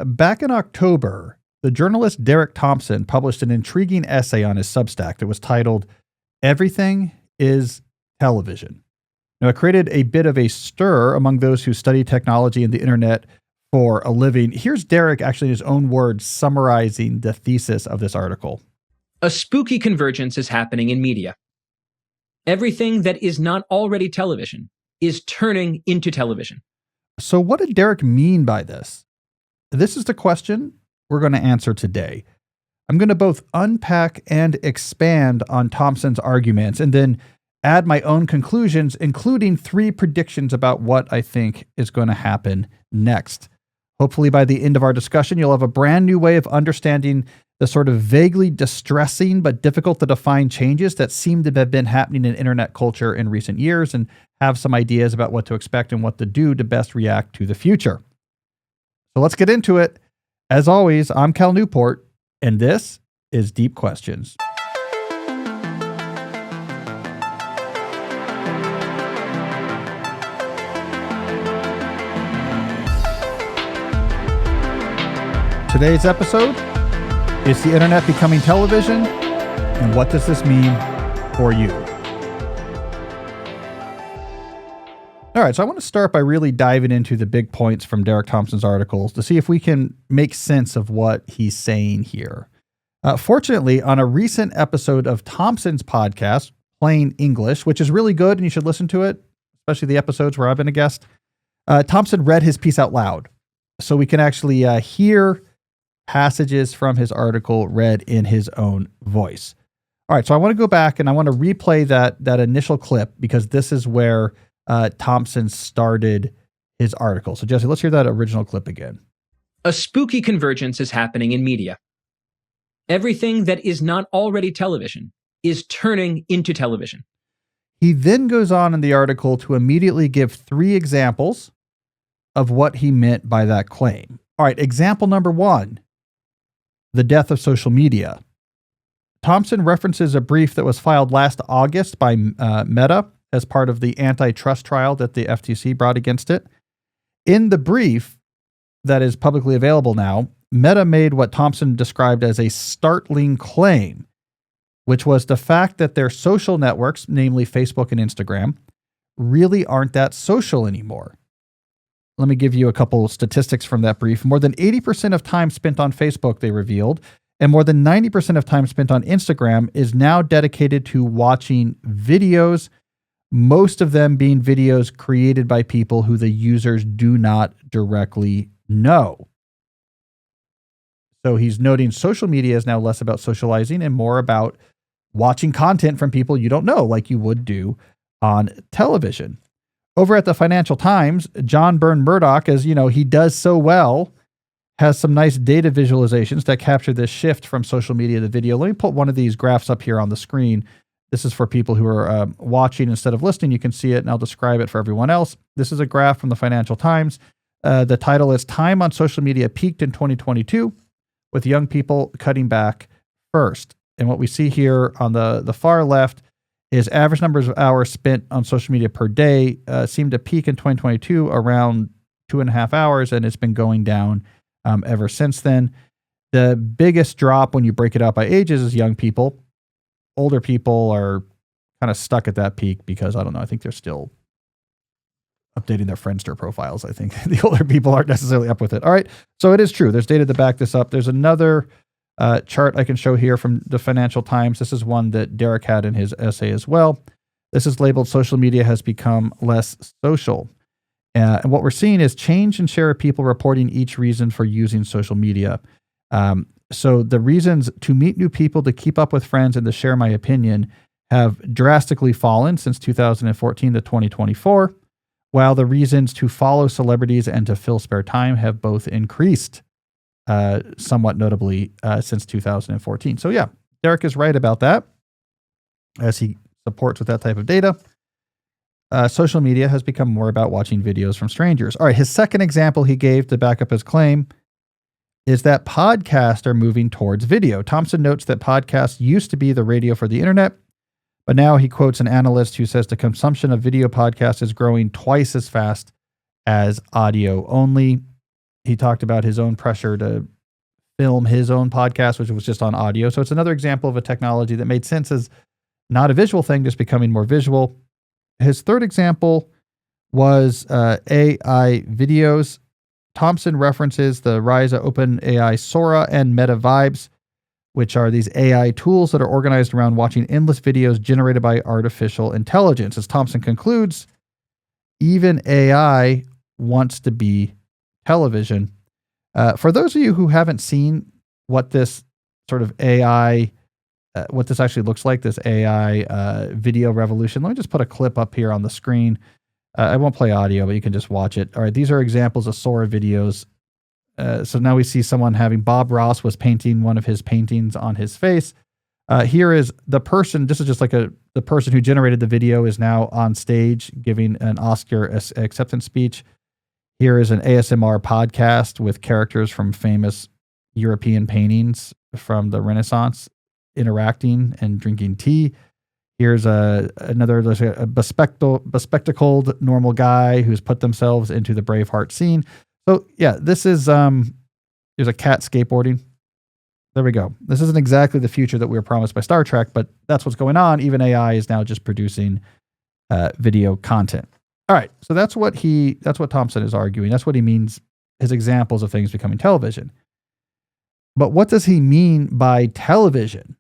Back in October, the journalist Derek Thompson published an intriguing essay on his Substack that was titled, "Everything is Television." Now, it created a bit of a stir among those who study technology and the internet for a living. Here's Derek, actually in his own words, summarizing the thesis of this article. A spooky convergence is happening in media. Everything that is not already television is turning into television. So what did Derek mean by this? This is the question we're going to answer today. I'm going to both unpack and expand on Thompson's arguments and then add my own conclusions, including 3 predictions about what I think is going to happen next. Hopefully by the end of our discussion, you'll have a brand new way of understanding the sort of vaguely distressing but difficult to define changes that seem to have been happening in internet culture in recent years, and have some ideas about what to expect and what to do to best react to the future. So let's get into it. As always, I'm Cal Newport, and this is Deep Questions. Today's episode is the internet becoming television, and what does this mean for you? All right, so I want to start by really diving into the big points from Derek Thompson's articles to see if we can make sense of what he's saying here. Fortunately, on a recent episode of Thompson's podcast, Plain English, which is really good and you should listen to it, especially the episodes where I've been a guest, Thompson read his piece out loud. So we can actually hear passages from his article read in his own voice. All right, so I want to go back and I want to replay that initial clip because this is where Thompson started his article. So Jesse, let's hear that original clip again. A spooky convergence is happening in media. Everything that is not already television is turning into television. He then goes on in the article to immediately give 3 examples of what he meant by that claim. All right, example number 1, the death of social media. Thompson references a brief that was filed last August by Meta as part of the antitrust trial that the FTC brought against it. In the brief that is publicly available now, Meta made what Thompson described as a startling claim, which was the fact that their social networks, namely Facebook and Instagram, really aren't that social anymore. Let me give you a couple statistics from that brief. More than 80% of time spent on Facebook, they revealed, and more than 90% of time spent on Instagram is now dedicated to watching videos, most of them being videos created by people who the users do not directly know. So he's noting social media is now less about socializing and more about watching content from people you don't know, like you would do on television. Over at the Financial Times, John Byrne Murdoch, as you know, he does so well, has some nice data visualizations that capture this shift from social media to video. Let me put one of these graphs up here on the screen. This is for people who are watching instead of listening. You can see it, and I'll describe it for everyone else. This is a graph from the Financial Times. The title is "Time on Social Media Peaked in 2022, with Young People Cutting Back First." And what we see here on the far left is average numbers of hours spent on social media per day seemed to peak in 2022 around 2.5 hours, and it's been going down ever since then. The biggest drop when you break it out by ages is young people. Older people are kind of stuck at that peak because, I don't know, I think they're still updating their Friendster profiles. I think the older people aren't necessarily up with it. All right, so it is true. There's data to back this up. There's another chart I can show here from the Financial Times. This is one that Derek had in his essay as well. This is labeled "Social Media Has Become Less Social." And what we're seeing is change in share of people reporting each reason for using social media. So the reasons to meet new people, to keep up with friends, and to share my opinion have drastically fallen since 2014 to 2024, while the reasons to follow celebrities and to fill spare time have both increased somewhat notably since 2014. So yeah, Derek is right about that, as he supports with that type of data. Social media has become more about watching videos from strangers. All right, his second example he gave to back up his claim is that podcasts are moving towards video. Thompson notes that podcasts used to be the radio for the internet, but now he quotes an analyst who says the consumption of video podcasts is growing twice as fast as audio only. He talked about his own pressure to film his own podcast, which was just on audio. So it's another example of a technology that made sense as not a visual thing, just becoming more visual. His third example was AI videos. Thompson references the rise of OpenAI Sora and Meta Vibes, which are these AI tools that are organized around watching endless videos generated by artificial intelligence. As Thompson concludes, even AI wants to be television. For those of you who haven't seen what this sort of AI, what this actually looks like, this AI video revolution, let me just put a clip up here on the screen. I won't play audio, but you can just watch it. All right, these are examples of Sora videos. So now we see someone having Bob Ross was painting one of his paintings on his face. Here is the person. This is just like the person who generated the video is now on stage giving an Oscar acceptance speech. Here is an ASMR podcast with characters from famous European paintings from the Renaissance interacting and drinking tea. Here's another bespectacled normal guy who's put themselves into the Braveheart scene. So yeah, this is there's a cat skateboarding. There we go. This isn't exactly the future that we were promised by Star Trek, but that's what's going on. Even AI is now just producing video content. All right, so that's what Thompson is arguing. That's what he means, his examples of things becoming television. But what does he mean by television?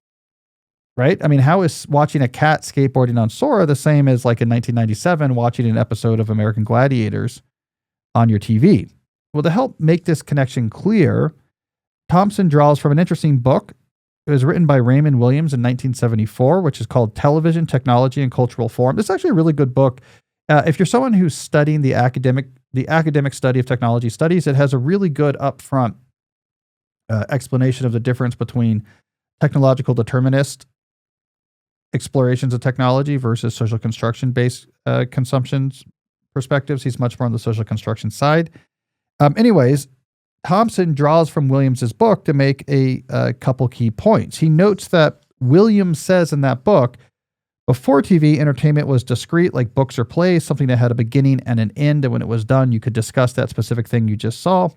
Right? I mean, how is watching a cat skateboarding on Sora the same as like in 1997 watching an episode of American Gladiators on your TV? Well, to help make this connection clear, Thompson draws from an interesting book. It was written by Raymond Williams in 1974, which is called Television, Technology, and Cultural Form. It's actually a really good book. If you're someone who's studying the academic study of technology studies, it has a really good upfront explanation of the difference between technological determinist explorations of technology versus social construction-based consumptions perspectives. He's much more on the social construction side. Anyways, Thompson draws from Williams's book to make a couple key points. He notes that Williams says in that book, before TV, entertainment was discrete, like books or plays, something that had a beginning and an end, and when it was done, you could discuss that specific thing you just saw.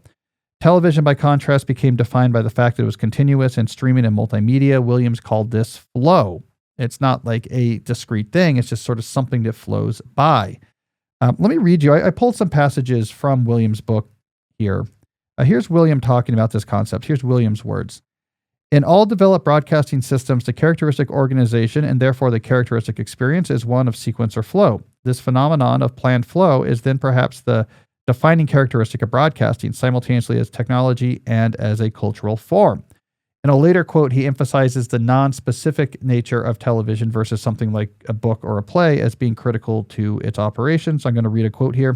Television, by contrast, became defined by the fact that it was continuous and streaming and multimedia. Williams called this flow. It's not like a discrete thing. It's just sort of something that flows by. Let me read you. I pulled some passages from Williams' book here. Here's William talking about this concept. Here's Williams' words. In all developed broadcasting systems, the characteristic organization and therefore the characteristic experience is one of sequence or flow. This phenomenon of planned flow is then perhaps the defining characteristic of broadcasting simultaneously as technology and as a cultural form. In a later quote, he emphasizes the non-specific nature of television versus something like a book or a play as being critical to its operations. I'm going to read a quote here.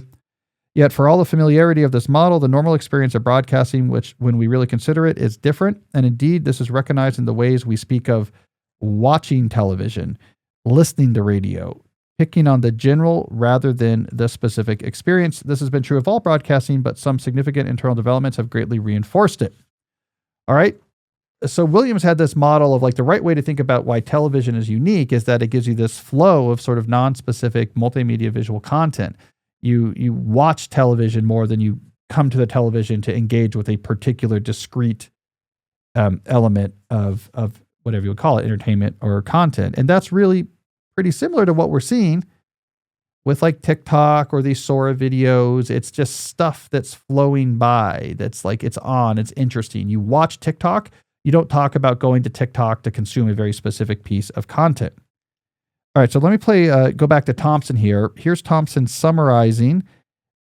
Yet for all the familiarity of this model, the normal experience of broadcasting, which when we really consider it, is different. And indeed, this is recognized in the ways we speak of watching television, listening to radio, picking on the general rather than the specific experience. This has been true of all broadcasting, but some significant internal developments have greatly reinforced it. All right. So Williams had this model of like the right way to think about why television is unique is that it gives you this flow of sort of non-specific multimedia visual content. You watch television more than you come to the television to engage with a particular discrete element of whatever you would call it, entertainment or content. And that's really pretty similar to what we're seeing with like TikTok or these Sora videos. It's just stuff that's flowing by, that's like it's on, it's interesting. You watch TikTok, you don't talk about going to TikTok to consume a very specific piece of content. All right, so let me go back to Thompson here. Here's Thompson summarizing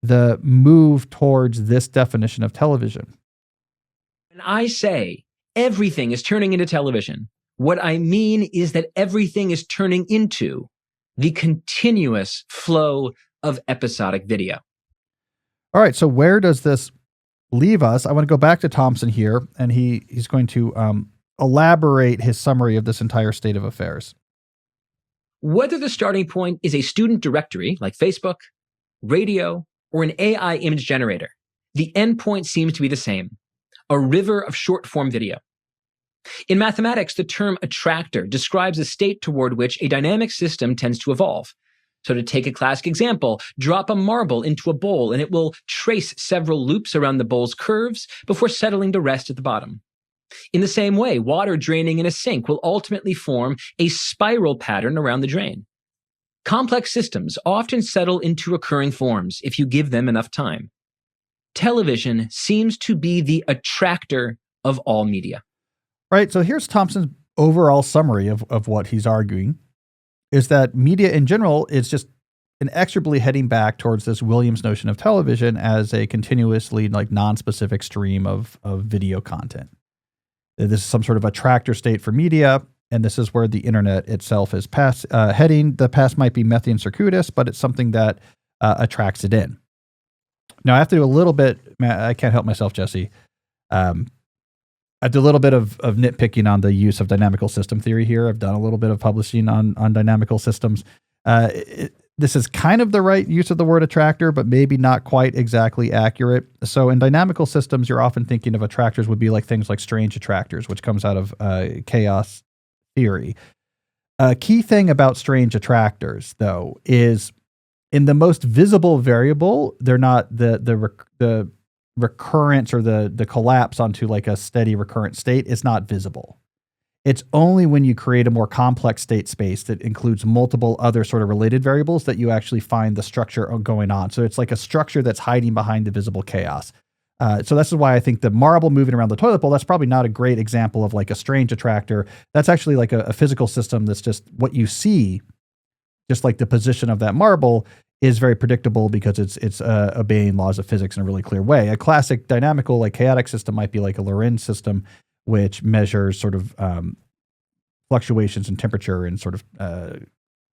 the move towards this definition of television. When I say everything is turning into television, what I mean is that everything is turning into the continuous flow of episodic video. All right, so where does this leave us? I want to go back to Thompson here, and he's going to elaborate his summary of this entire state of affairs. Whether the starting point is a student directory like Facebook, radio, or an AI image generator, the endpoint seems to be the same, a river of short-form video. In mathematics, the term attractor describes a state toward which a dynamic system tends to evolve. So to take a classic example, drop a marble into a bowl and it will trace several loops around the bowl's curves before settling to rest at the bottom. In the same way, water draining in a sink will ultimately form a spiral pattern around the drain. Complex systems often settle into recurring forms if you give them enough time. Television seems to be the attractor of all media. Right. So here's Thompson's overall summary of what he's arguing, is that media in general is just inexorably heading back towards this Williams notion of television as a continuously non-specific stream of video content. This is some sort of attractor state for media, and this is where the internet itself is heading. The past might be messy and circuitous, but it's something that attracts it in. Now, I have to do a little bit, I can't help myself, Jesse. I do a little bit of nitpicking on the use of dynamical system theory here. I've done a little bit of publishing on dynamical systems. This is kind of the right use of the word attractor, but maybe not quite exactly accurate. So in dynamical systems, you're often thinking of attractors would be like things like strange attractors, which comes out of chaos theory. A key thing about strange attractors, though, is in the most visible variable, they're not the recurrence or the collapse onto like a steady recurrent state is not visible. It's only when you create a more complex state space that includes multiple other sort of related variables that you actually find the structure going on. So it's like a structure that's hiding behind the visible chaos. So this is why I think the marble moving around the toilet bowl, that's probably not a great example of like a strange attractor. That's actually like a physical system that's just what you see, just like the position of that marble is very predictable because it's obeying laws of physics in a really clear way. A classic dynamical, like chaotic system might be like a Lorentz system, which measures sort of fluctuations in temperature and sort of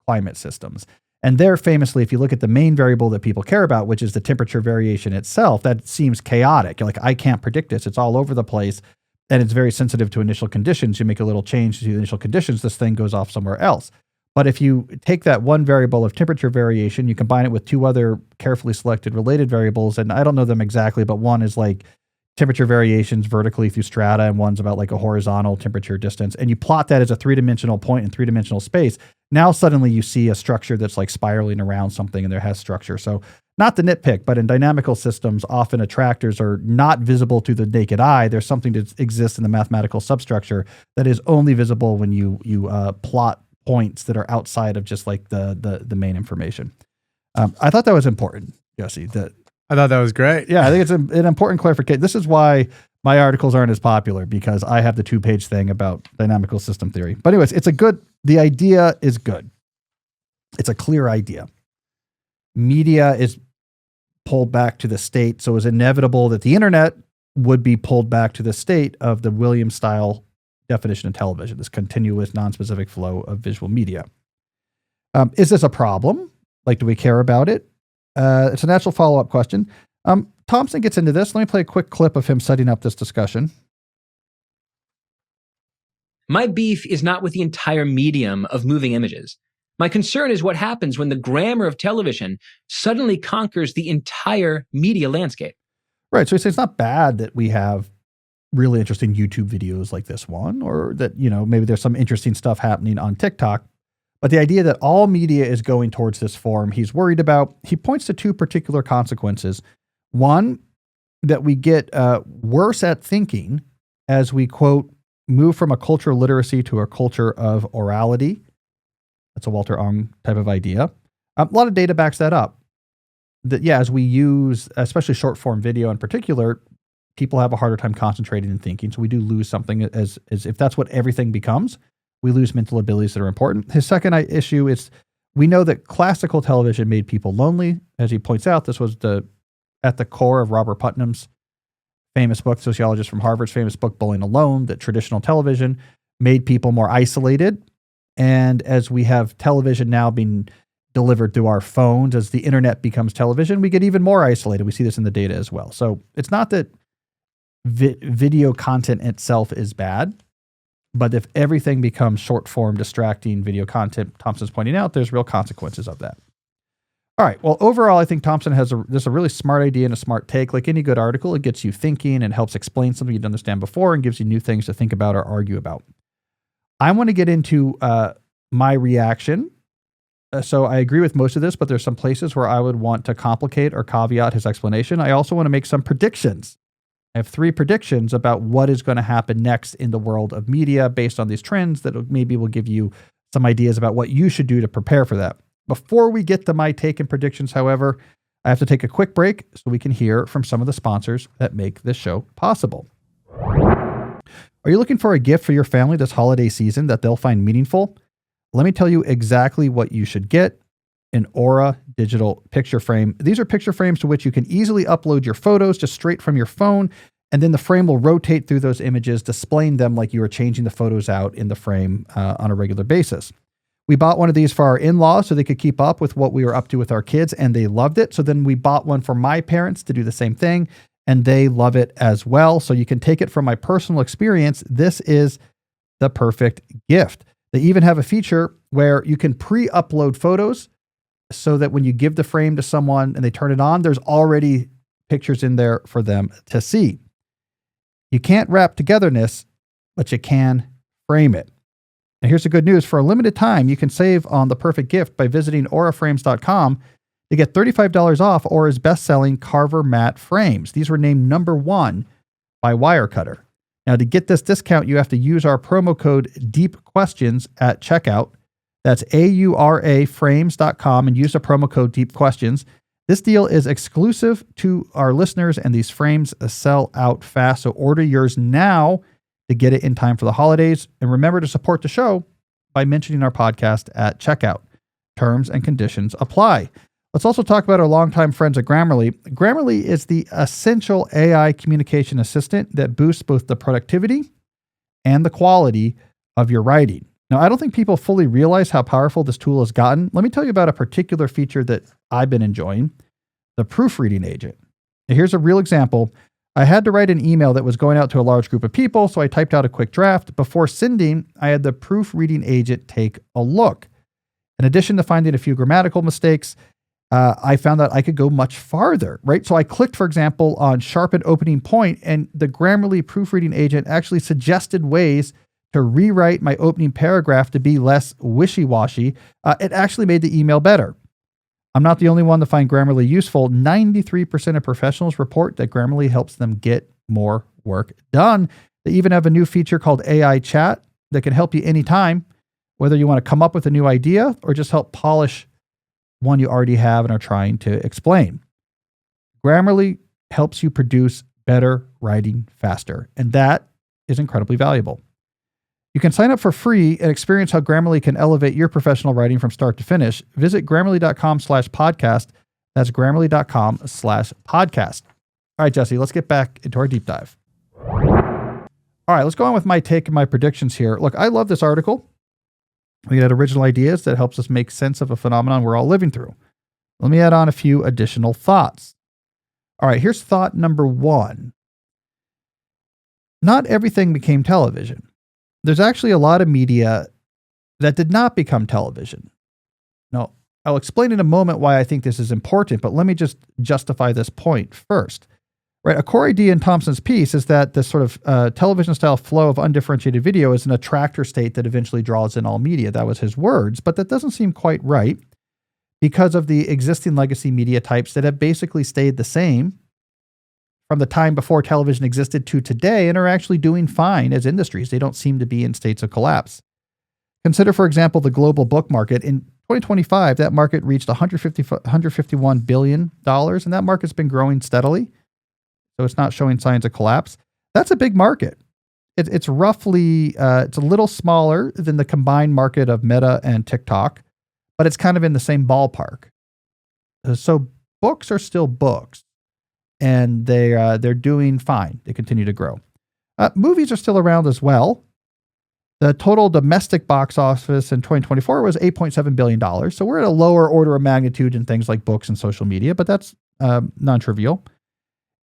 climate systems. And there, famously, if you look at the main variable that people care about, which is the temperature variation itself, that seems chaotic. You're like, I can't predict this. It's all over the place. And it's very sensitive to initial conditions. You make a little change to the initial conditions, this thing goes off somewhere else. But if you take that one variable of temperature variation, you combine it with two other carefully selected related variables, and I don't know them exactly, but one is like temperature variations vertically through strata, and one's about like a horizontal temperature distance. And you plot that as a three-dimensional point in three-dimensional space. Now suddenly you see a structure that's like spiraling around something and there has structure. So not the nitpick, but in dynamical systems, often attractors are not visible to the naked eye. There's something that exists in the mathematical substructure that is only visible when you plot points that are outside of just like the main information. I thought that was important, Jesse. I thought that was great. Yeah, I think it's an important clarification. This is why my articles aren't as popular, because I have the 2-page thing about dynamical system theory. But anyways, the idea is good. It's a clear idea. Media is pulled back to the state, so it was inevitable that the internet would be pulled back to the state of the Williams-style definition of television, this continuous, non-specific flow of visual media. Is this a problem? Like, do we care about it? It's a natural follow-up question. Thompson gets into this. Let me play a quick clip of him setting up this discussion. My beef is not with the entire medium of moving images. My concern is what happens when the grammar of television suddenly conquers the entire media landscape. Right. So he says it's not bad that we have really interesting YouTube videos like this one, or that, maybe there's some interesting stuff happening on TikTok. But the idea that all media is going towards this form, he's worried about. He points to two particular consequences. One, that we get worse at thinking as we, quote, move from a cultural literacy to a culture of orality. That's a Walter Ong type of idea. A lot of data backs that up. That, yeah, as we use, especially short form video in particular, people have a harder time concentrating and thinking. So we do lose something as if that's what everything becomes. We lose mental abilities that are important. His second issue is we know that classical television made people lonely. As he points out, this was at the core of Robert Putnam's famous book, sociologist from Harvard's famous book, Bowling Alone, that traditional television made people more isolated. And as we have television now being delivered through our phones, as the internet becomes television, we get even more isolated. We see this in the data as well. So it's not that video content itself is bad, but if everything becomes short form, distracting video content, Thompson's pointing out, there's real consequences of that. All right. Well, overall, I think Thompson has a really smart idea and a smart take. Like any good article, it gets you thinking and helps explain something you didn't understand before and gives you new things to think about or argue about. I want to get into my reaction So I agree with most of this, but there's some places where I would want to complicate or caveat his explanation. I also want to make some predictions. I have 3 predictions about what is going to happen next in the world of media based on these trends that maybe will give you some ideas about what you should do to prepare for that. Before we get to my take and predictions, however, I have to take a quick break so we can hear from some of the sponsors that make this show possible. Are you looking for a gift for your family this holiday season that they'll find meaningful? Let me tell you exactly what you should get: an Aura digital picture frame. These are picture frames to which you can easily upload your photos just straight from your phone, and then the frame will rotate through those images, displaying them like you are changing the photos out in the frame on a regular basis. We bought one of these for our in-laws so they could keep up with what we were up to with our kids, and they loved it. So then we bought one for my parents to do the same thing, and they love it as well. So you can take it from my personal experience. This is the perfect gift. They even have a feature where you can pre-upload photos so that when you give the frame to someone and they turn it on, there's already pictures in there for them to see. You can't wrap togetherness, but you can frame it. And here's the good news. For a limited time, you can save on the perfect gift by visiting auraframes.com to get $35 off Aura's best-selling Carver matte frames. These were named #1 by Wirecutter. Now, to get this discount, you have to use our promo code DEEPQuestions at checkout. That's auraframes.com and use the promo code DEEPQuestions. This deal is exclusive to our listeners, and these frames sell out fast. So order yours now to get it in time for the holidays. And remember to support the show by mentioning our podcast at checkout. Terms and conditions apply. Let's also talk about our longtime friends at Grammarly. Grammarly is the essential AI communication assistant that boosts both the productivity and the quality of your writing. Now, I don't think people fully realize how powerful this tool has gotten. Let me tell you about a particular feature that I've been enjoying: the proofreading agent. Now, here's a real example. I had to write an email that was going out to a large group of people, so I typed out a quick draft. Before sending, I had the proofreading agent take a look. In addition to finding a few grammatical mistakes, I found that I could go much farther, right? So I clicked, for example, on sharpen opening point, and the Grammarly proofreading agent actually suggested ways to rewrite my opening paragraph to be less wishy-washy. It actually made the email better. I'm not the only one to find Grammarly useful. 93% of professionals report that Grammarly helps them get more work done. They even have a new feature called AI Chat that can help you anytime, whether you want to come up with a new idea or just help polish one you already have and are trying to explain. Grammarly helps you produce better writing faster, and that is incredibly valuable. You can sign up for free and experience how Grammarly can elevate your professional writing from start to finish. Visit Grammarly.com/podcast. That's Grammarly.com/podcast. All right, Jesse, let's get back into our deep dive. All right, let's go on with my take and my predictions here. Look, I love this article. We had original ideas that helps us make sense of a phenomenon we're all living through. Let me add on a few additional thoughts. All right, here's thought number 1. Not everything became television. There's actually a lot of media that did not become television. Now, I'll explain in a moment why I think this is important, but let me just justify this point first. Right, a core idea in Thompson's piece is that this sort of television-style flow of undifferentiated video is an attractor state that eventually draws in all media. That was his words, but that doesn't seem quite right because of the existing legacy media types that have basically stayed the same from the time before television existed to today and are actually doing fine as industries. They don't seem to be in states of collapse. Consider, for example, the global book market. In 2025, that market reached $151 billion, and that market's been growing steadily. So it's not showing signs of collapse. That's a big market. It's roughly, it's a little smaller than the combined market of Meta and TikTok, but it's kind of in the same ballpark. So books are still books, and they're doing fine. They continue to grow. Movies are still around as well. The total domestic box office in 2024 was $8.7 billion. So we're at a lower order of magnitude in things like books and social media, but that's non-trivial.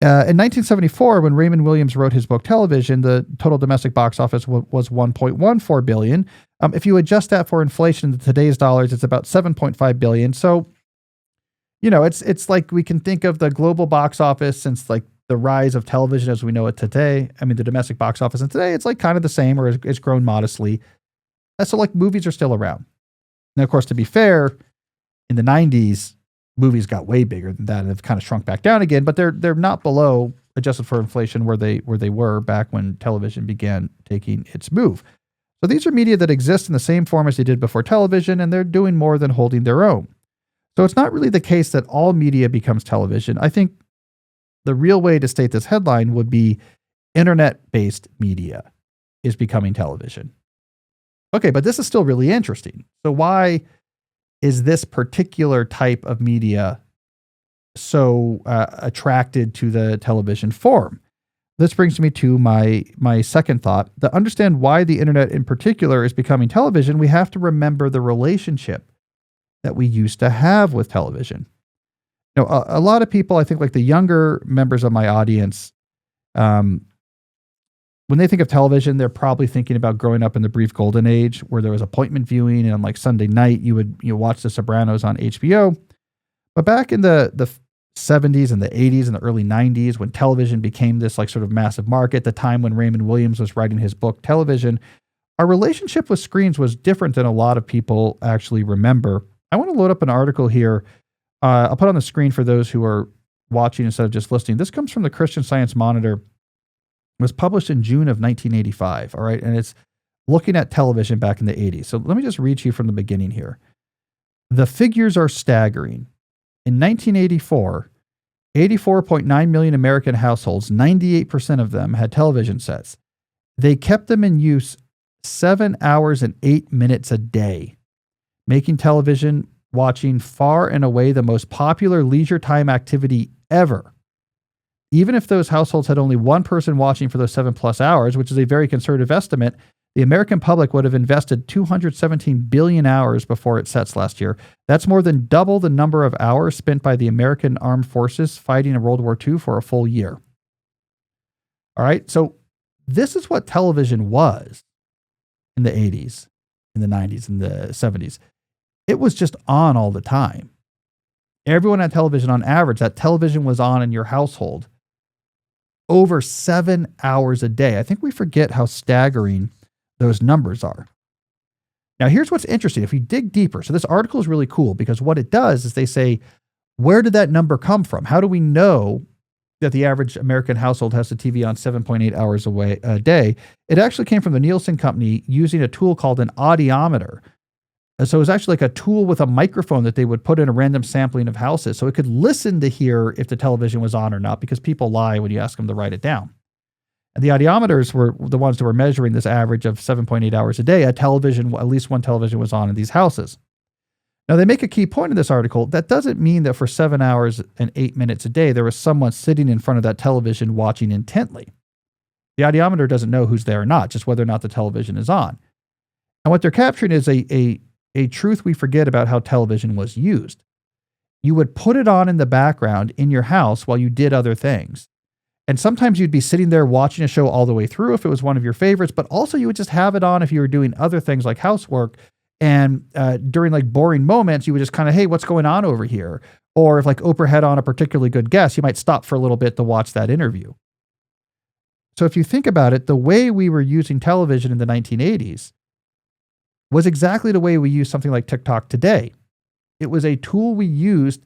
In 1974, when Raymond Williams wrote his book Television, the total domestic box office was $1.14 billion. If you adjust that for inflation in today's dollars, it's about $7.5 billion. So, you know, it's like we can think of the global box office since like the rise of television as we know it today. I mean, the domestic box office, and today it's like kind of the same, or it's grown modestly. So like movies are still around. Now, of course, to be fair, In the 90s, movies got way bigger than that and have kind of shrunk back down again, but they're not below, adjusted for inflation, where they were back when television began taking its move. So these are media that exist in the same form as they did before television, and they're doing more than holding their own. So it's not really the case that all media becomes television. I think the real way to state this headline would be internet-based media is becoming television. Okay, but this is still really interesting. So why is this particular type of media so attracted to the television form? This brings me to my second thought. To understand why the internet in particular is becoming television, we have to remember the relationship that we used to have with television. You know, a lot of people, I think, like the younger members of my audience, when they think of television, they're probably thinking about growing up in the brief golden age where there was appointment viewing, and on like Sunday night you would watch The Sopranos on HBO. But back in the 70s and the 80s and the early 90s, when television became this like sort of massive market, the time when Raymond Williams was writing his book Television, our relationship with screens was different than a lot of people actually remember. I want to load up an article here. I'll put on the screen for those who are watching instead of just listening. This comes from the Christian Science Monitor. It was published in June of 1985, all right? And it's looking at television back in the 80s. So let me just read to you from the beginning here. The figures are staggering. In 1984, 84.9 million American households, 98% of them had television sets. They kept them in use 7 hours and 8 minutes a day, making television watching far and away the most popular leisure time activity ever. Even if those households had only one person watching for those 7+ hours, which is a very conservative estimate, the American public would have invested 217 billion hours before its sets last year. That's more than double the number of hours spent by the American Armed Forces fighting in World War II for a full year. All right, so this is what television was in the 80s, in the 90s, in the 70s. It was just on all the time. Everyone had television on average. That television was on in your household over 7 hours a day. I think we forget how staggering those numbers are. Now, here's what's interesting. If you dig deeper, so this article is really cool because what it does is they say, where did that number come from? How do we know that the average American household has the TV on 7.8 hours a day? It actually came from the Nielsen company using a tool called an audiometer. So it was actually like a tool with a microphone that they would put in a random sampling of houses. So it could listen to hear if the television was on or not, because people lie when you ask them to write it down. And the audiometers were the ones that were measuring this average of 7.8 hours a day. At least one television was on in these houses. Now, they make a key point in this article. That doesn't mean that for 7 hours and 8 minutes a day, there was someone sitting in front of that television watching intently. The audiometer doesn't know who's there or not, just whether or not the television is on. And what they're capturing is a truth we forget about how television was used. You would put it on in the background in your house while you did other things. And sometimes you'd be sitting there watching a show all the way through if it was one of your favorites, but also you would just have it on if you were doing other things like housework. And during like boring moments, you would just kind of, hey, what's going on over here? Or if like Oprah had on a particularly good guest, you might stop for a little bit to watch that interview. So if you think about it, the way we were using television in the 1980s was exactly the way we use something like TikTok today. It was a tool we used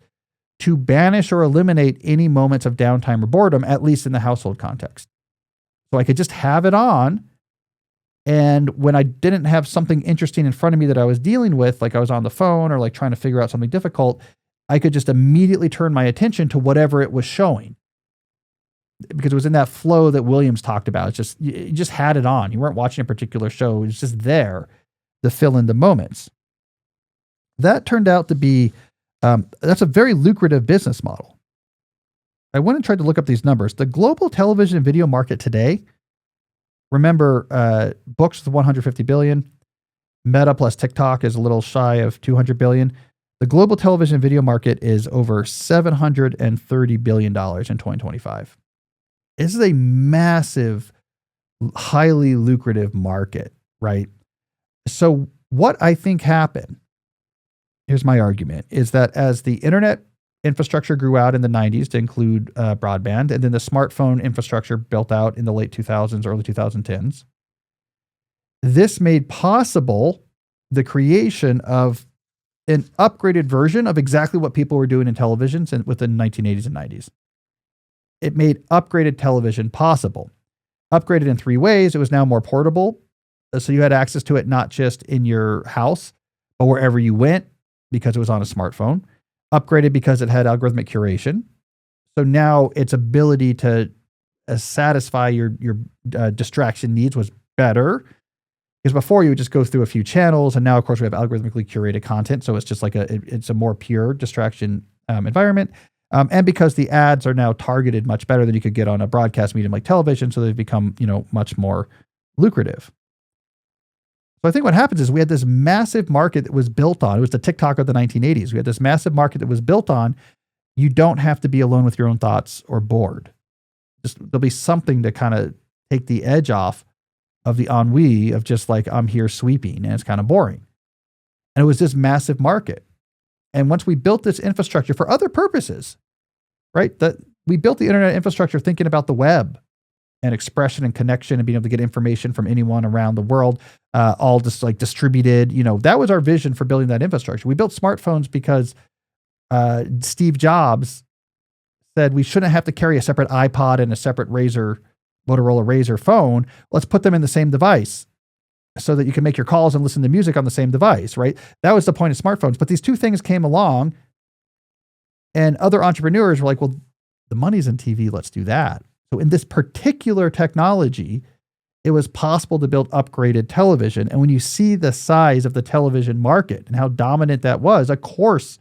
to banish or eliminate any moments of downtime or boredom, at least in the household context. So I could just have it on, and when I didn't have something interesting in front of me that I was dealing with, like I was on the phone or like trying to figure out something difficult, I could just immediately turn my attention to whatever it was showing. Because it was in that flow that Williams talked about. It's just, you just had it on. You weren't watching a particular show. It was just there to fill in the moments. That turned out to be, that's a very lucrative business model. I went and tried to look up these numbers. The global television and video market today, remember, books with 150 billion, Meta plus TikTok is a little shy of 200 billion. The global television and video market is over $730 billion in 2025. This is a massive, highly lucrative market, right? So what I think happened, here's my argument, is that as the internet infrastructure grew out in the 90s to include broadband, and then the smartphone infrastructure built out in the late 2000s, early 2010s, this made possible the creation of an upgraded version of exactly what people were doing in televisions within the 1980s and 90s. It made upgraded television possible. Upgraded in 3 ways. It was now more portable. So you had access to it not just in your house, but wherever you went because it was on a smartphone. Upgraded because it had algorithmic curation. So now its ability to satisfy your distraction needs was better. Because before you would just go through a few channels, and now of course we have algorithmically curated content, so it's just like it's a more pure distraction environment. And because the ads are now targeted much better than you could get on a broadcast medium like television, so they've become much more lucrative. So I think what happens is we had this massive market that was built on. It was the TikTok of the 1980s. We had this massive market that was built on. You don't have to be alone with your own thoughts or bored. There'll be something to kind of take the edge off of the ennui of just like, I'm here sweeping and it's kind of boring. And it was this massive market. And once we built this infrastructure for other purposes, right? That we built the internet infrastructure thinking about the web and expression and connection and being able to get information from anyone around the world, all just like distributed. That was our vision for building that infrastructure. We built smartphones because Steve Jobs said we shouldn't have to carry a separate iPod and a separate Motorola Razr phone. Let's put them in the same device so that you can make your calls and listen to music on the same device, right? That was the point of smartphones. But these two things came along and other entrepreneurs were like, well, the money's in TV. Let's do that. So in this particular technology, it was possible to build upgraded television. And when you see the size of the television market and how dominant that was, of course,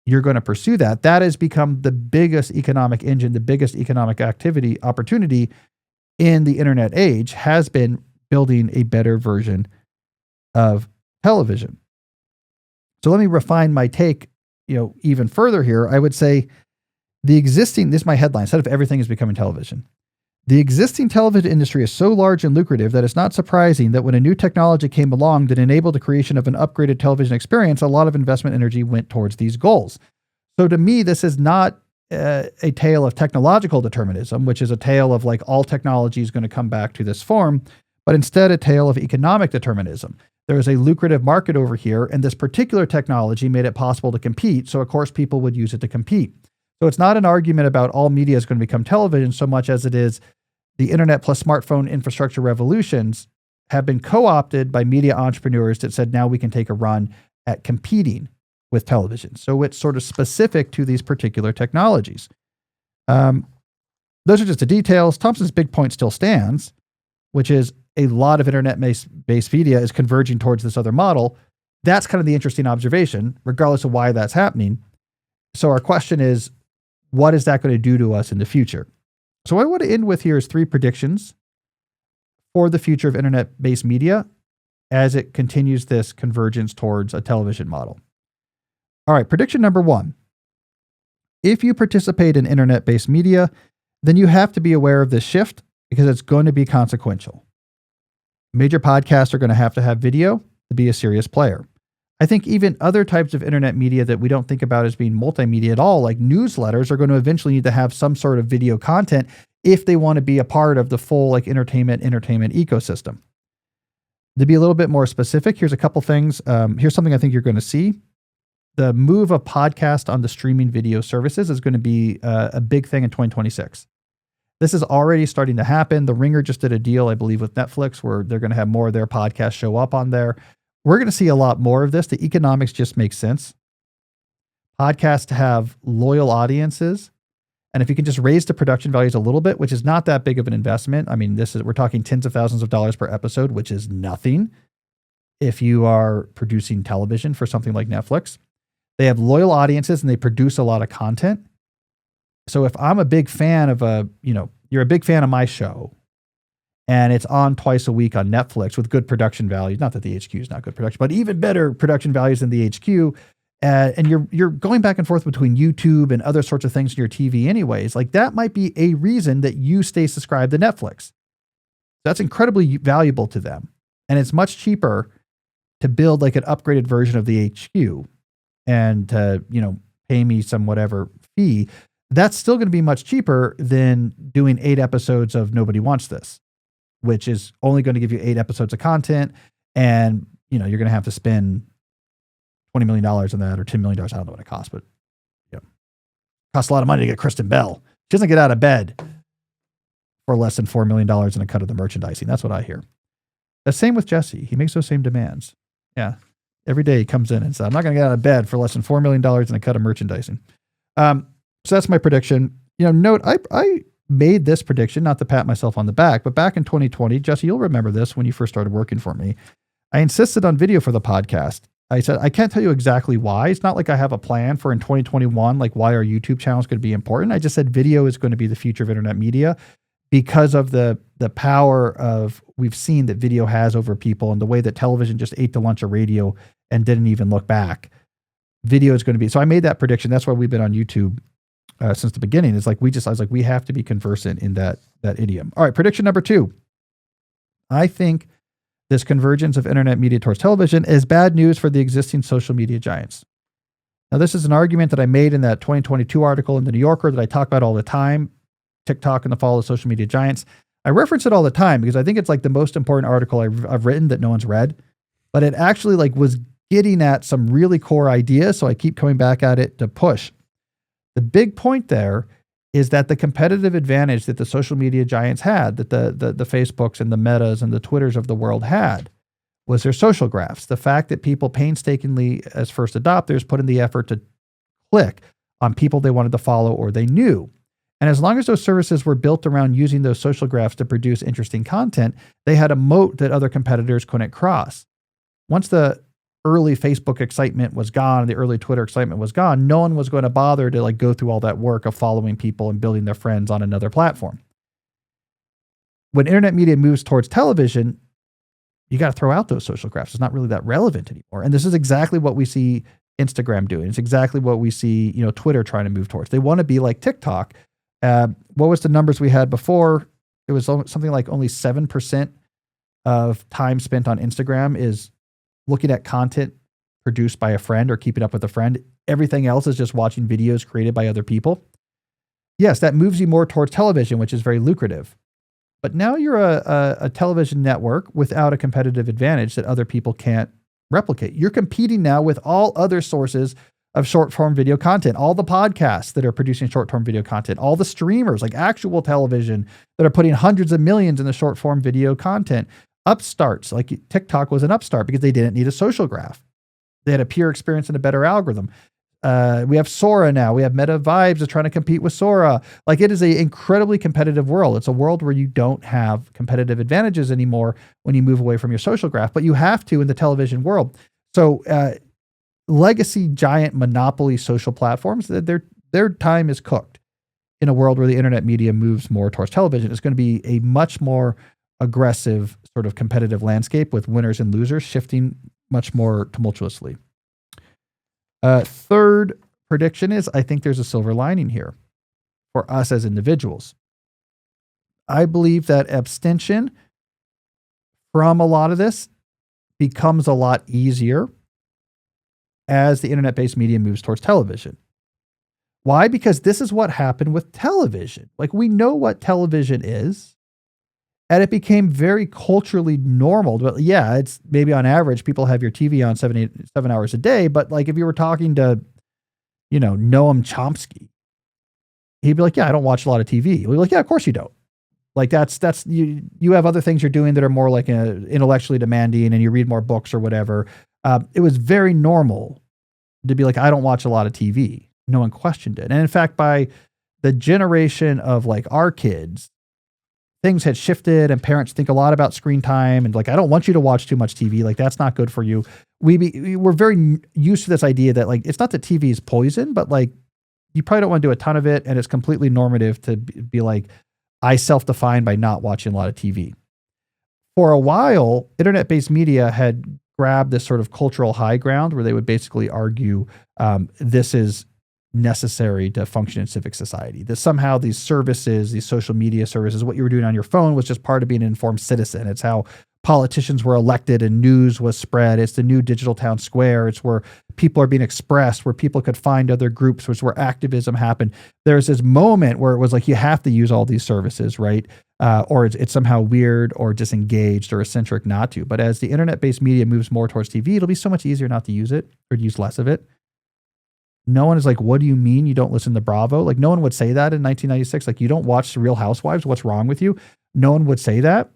you're going to pursue that. That has become the biggest economic engine, the biggest economic opportunity in the internet age has been building a better version of television. So let me refine my take, even further here. I would say this is my headline, instead of everything is becoming television. The existing television industry is so large and lucrative that it's not surprising that when a new technology came along that enabled the creation of an upgraded television experience, a lot of investment energy went towards these goals. So to me, this is not a tale of technological determinism, which is a tale of like all technology is going to come back to this form, but instead a tale of economic determinism. There is a lucrative market over here, and this particular technology made it possible to compete. So of course people would use it to compete. So it's not an argument about all media is going to become television so much as it is the internet plus smartphone infrastructure revolutions have been co-opted by media entrepreneurs that said, now we can take a run at competing with television. So it's sort of specific to these particular technologies. Those are just the details. Thompson's big point still stands, which is a lot of internet-based media is converging towards this other model. That's kind of the interesting observation, regardless of why that's happening. So our question is, what is that going to do to us in the future? So what I want to end with here is 3 predictions for the future of internet-based media as it continues this convergence towards a television model. All right, prediction number 1. If you participate in internet-based media, then you have to be aware of this shift because it's going to be consequential. Major podcasts are going to have video to be a serious player. I think even other types of internet media that we don't think about as being multimedia at all, like newsletters, are going to eventually need to have some sort of video content if they want to be a part of the full like entertainment ecosystem. To be a little bit more specific, here's a couple things. Here's something I think you're going to see. The move of podcast on the streaming video services is going to be a big thing in 2026. This is already starting to happen. The Ringer just did a deal, I believe, with Netflix where they're going to have more of their podcasts show up on there. We're going to see a lot more of this. The economics just make sense. Podcasts have loyal audiences. And if you can just raise the production values a little bit, which is not that big of an investment. I mean, we're talking tens of thousands of dollars per episode, which is nothing if you are producing television for something like Netflix. They have loyal audiences and they produce a lot of content. So if I'm a big fan of you're a big fan of my show and it's on twice a week on Netflix with good production values, not that the HQ is not good production, but even better production values than the HQ. And you're going back and forth between YouTube and other sorts of things in your TV anyways, like that might be a reason that you stay subscribed to Netflix. That's incredibly valuable to them. And it's much cheaper to build like an upgraded version of the HQ and to, pay me some whatever fee. That's still going to be much cheaper than doing 8 episodes of Nobody Wants This, which is only going to give you 8 episodes of content. And, you're going to have to spend $20 million in that or $10 million. I don't know what it costs, but yeah, costs a lot of money to get Kristen Bell. She doesn't get out of bed for less than $4 million in a cut of the merchandising. That's what I hear. The same with Jesse. He makes those same demands. Yeah. Every day he comes in and says, I'm not going to get out of bed for less than $4 million in a cut of merchandising. So that's my prediction. Note, I made this prediction, not to pat myself on the back, but back in 2020, Jesse, you'll remember this when you first started working for me. I insisted on video for the podcast. I said, I can't tell you exactly why. It's not like I have a plan for in 2021, like why our YouTube channel is going to be important. I just said video is going to be the future of internet media because of the power of we've seen that video has over people and the way that television just ate the lunch of radio and didn't even look back. Video is going to be, so I made that prediction. That's why we've been on YouTube since the beginning. It's like, I was like, we have to be conversant in that idiom. All right. Prediction number 2. I think this convergence of internet media towards television is bad news for the existing social media giants. Now, this is an argument that I made in that 2022 article in the New Yorker that I talk about all the time, TikTok and the fall of social media giants. I reference it all the time because I think it's like the most important article I've written that no one's read, but it actually like was getting at some really core ideas. So I keep coming back at it to push. The big point there is that the competitive advantage that the social media giants had, that the Facebooks and the Metas and the Twitters of the world had, was their social graphs. The fact that people painstakingly, as first adopters, put in the effort to click on people they wanted to follow or they knew. And as long as those services were built around using those social graphs to produce interesting content, they had a moat that other competitors couldn't cross. Once the early Facebook excitement was gone, the early Twitter excitement was gone, no one was going to bother to like go through all that work of following people and building their friends on another platform. When internet media moves towards television, you got to throw out those social graphs. It's not really that relevant anymore. And this is exactly what we see Instagram doing. It's exactly what we see, Twitter trying to move towards. They want to be like TikTok. What was the numbers we had before? It was something like only 7% of time spent on Instagram is looking at content produced by a friend or keeping up with a friend. Everything else is just watching videos created by other people. Yes, that moves you more towards television, which is very lucrative. But now you're a television network without a competitive advantage that other people can't replicate. You're competing now with all other sources of short-form video content, all the podcasts that are producing short-form video content, all the streamers like actual television that are putting hundreds of millions in the short-form video content. Upstarts, like TikTok was an upstart because they didn't need a social graph. They had a peer experience and a better algorithm. We have Sora now. We have Meta Vibes are trying to compete with Sora. Like it is an incredibly competitive world. It's a world where you don't have competitive advantages anymore when you move away from your social graph, but you have to in the television world. So legacy giant monopoly social platforms, their time is cooked. In a world where the internet media moves more towards television, it's going to be a much more aggressive sort of competitive landscape with winners and losers shifting much more tumultuously. Third prediction is I think there's a silver lining here for us as individuals. I believe that abstention from a lot of this becomes a lot easier as the internet-based media moves towards television. Why? Because this is what happened with television. Like we know what television is. And it became very culturally normal. But yeah, it's maybe on average, people have your TV on 7 hours a day. But like if you were talking to, Noam Chomsky, he'd be like, yeah, I don't watch a lot of TV. We'd be like, yeah, of course you don't. Like that's you have other things you're doing that are more like intellectually demanding and you read more books or whatever. It was very normal to be like, I don't watch a lot of TV. No one questioned it. And in fact, by the generation of like our kids, things had shifted and parents think a lot about screen time and like, I don't want you to watch too much TV. Like that's not good for you. We're very used to this idea that like, it's not that TV is poison, but like you probably don't want to do a ton of it. And it's completely normative to be like, I self-define by not watching a lot of TV. For a while, internet-based media had grabbed this sort of cultural high ground where they would basically argue this is necessary to function in civic society. That somehow these services, these social media services, what you were doing on your phone was just part of being an informed citizen. It's how politicians were elected and news was spread. It's the new digital town square. It's where people are being expressed, where people could find other groups, which where activism happened. There's this moment where it was like, you have to use all these services, right? or it's somehow weird or disengaged or eccentric not to. But as the internet-based media moves more towards TV, it'll be so much easier not to use it or to use less of it. No one is like, what do you mean you don't listen to Bravo? Like, no one would say that in 1996. Like, you don't watch The Real Housewives. What's wrong with you? No one would say that.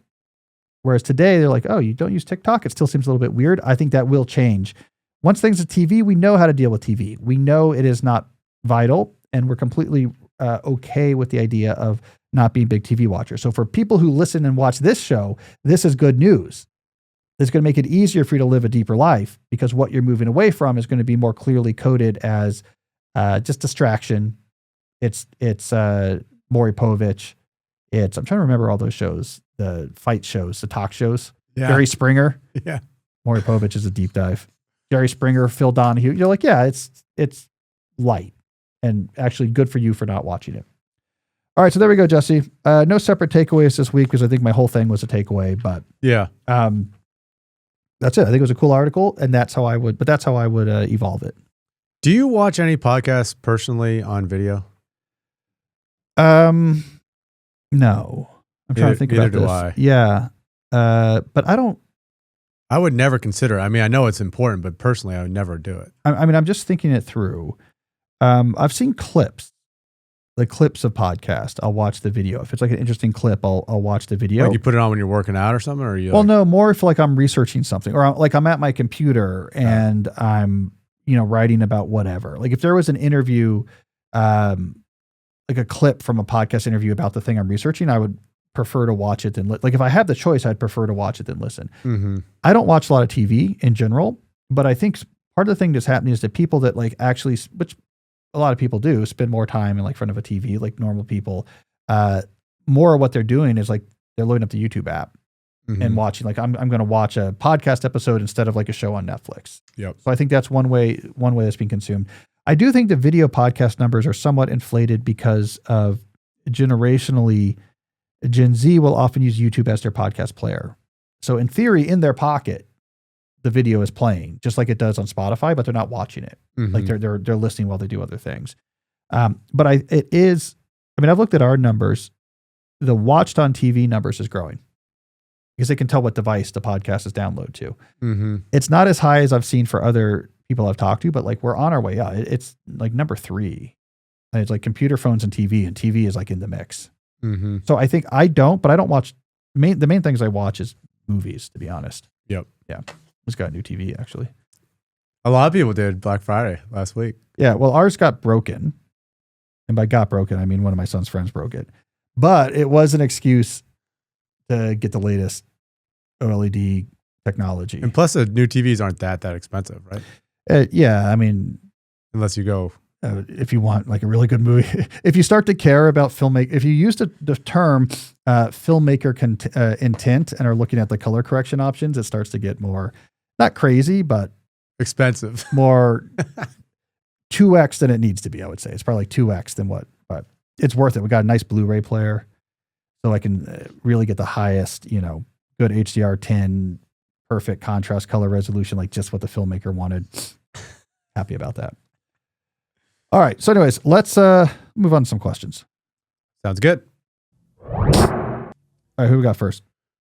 Whereas today, they're like, oh, you don't use TikTok? It still seems a little bit weird. I think that will change. Once things are TV, we know how to deal with TV. We know it is not vital, and we're completely okay with the idea of not being big TV watchers. So for people who listen and watch this show, this is good news. It's going to make it easier for you to live a deeper life because what you're moving away from is going to be more clearly coded as just distraction. It's Maury Povich. I'm trying to remember all those shows, the fight shows, the talk shows. Yeah. Jerry Springer. Yeah. Maury Povich is a deep dive. Jerry Springer, Phil Donahue. You're like, yeah, it's light and actually good for you for not watching it. All right, so there we go, Jesse. No separate takeaways this week because I think my whole thing was a takeaway, but yeah. That's it. I think it was a cool article, and that's how I would evolve it. Do you watch any podcasts personally on video? No. I'm trying to think about this. Neither do I. Yeah. But I don't. I would never consider it. I mean, I know it's important, but personally, I would never do it. I mean, I'm just thinking it through. I've seen clips. The clips of podcast, I'll watch the video. If it's like an interesting clip, I'll watch the video. Like you put it on when you're working out or something, or you? Well, no, more if like I'm researching something, or like I'm at my computer and I'm writing about whatever. Like if there was an interview, like a clip from a podcast interview about the thing I'm researching, I would prefer to watch it than like if I had the choice, I'd prefer to watch it than listen. Mm-hmm. I don't watch a lot of TV in general, but I think part of the thing that's happening is that people that like actually, which a lot of people do, spend more time in like front of a TV, like normal people. More of what they're doing is like they're loading up the YouTube app and watching. Like I'm going to watch a podcast episode instead of like a show on Netflix. Yep. So I think that's one way that's being consumed. I do think the video podcast numbers are somewhat inflated because of generationally, Gen Z will often use YouTube as their podcast player. So in theory, in their pocket, the video is playing just like it does on Spotify, but they're not watching it. Like they're listening while they do other things. But I've looked at our numbers. The watched on TV numbers is growing because they can tell what device the podcast is downloaded to. It's not as high as I've seen for other people I've talked to, but like we're on our way up. It's like number 3. And it's like computer, phones, and TV is like in the mix. So I think I don't watch. The main things I watch is movies, to be honest. Yep. Yeah. Just got a new TV, actually. A lot of people did Black Friday last week. Yeah, well, ours got broken. And by got broken, I mean one of my son's friends broke it. But it was an excuse to get the latest OLED technology. And plus, the new TVs aren't that expensive, right? Yeah, I mean... Unless you go... if you want like a really good movie. If you start to care about if you use the term filmmaker intent and are looking at the color correction options, it starts to get more... Not crazy, but expensive. More 2x than it needs to be, I would say. It's probably like 2x than what, but it's worth it. We got a nice Blu-ray player, so I can really get the highest, good HDR10, perfect contrast color resolution, like just what the filmmaker wanted. Happy about that. All right. So anyways, let's move on to some questions. Sounds good. All right. Who we got first?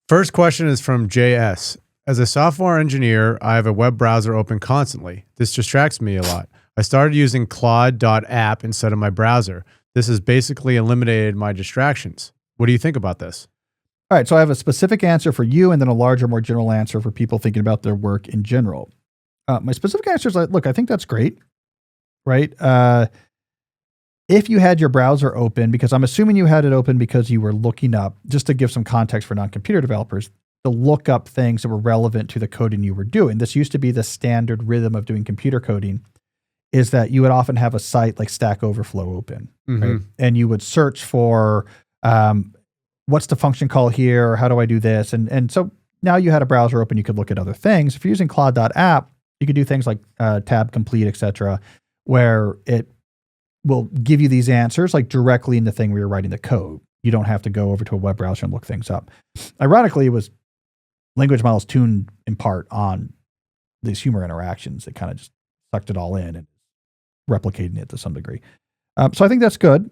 First question is from JS. As a software engineer, I have a web browser open constantly. This distracts me a lot. I started using Claude.app instead of my browser. This has basically eliminated my distractions. What do you think about this? All right. So I have a specific answer for you and then a larger, more general answer for people thinking about their work in general. My specific answer is like, look, I think that's great. Right? If you had your browser open, because I'm assuming you had it open because you were looking up, just to give some context for non-computer developers, to look up things that were relevant to the coding you were doing. This used to be the standard rhythm of doing computer coding, is that you would often have a site like Stack Overflow open, right? And you would search for what's the function call here, or how do I do this? And so now you had a browser open, you could look at other things. If you're using Claude.app, you could do things like tab complete, etc., where it will give you these answers like directly in the thing where you're writing the code. You don't have to go over to a web browser and look things up. Ironically, it was language models tuned in part on these humor interactions that kind of just sucked it all in and replicating it to some degree. So I think that's good.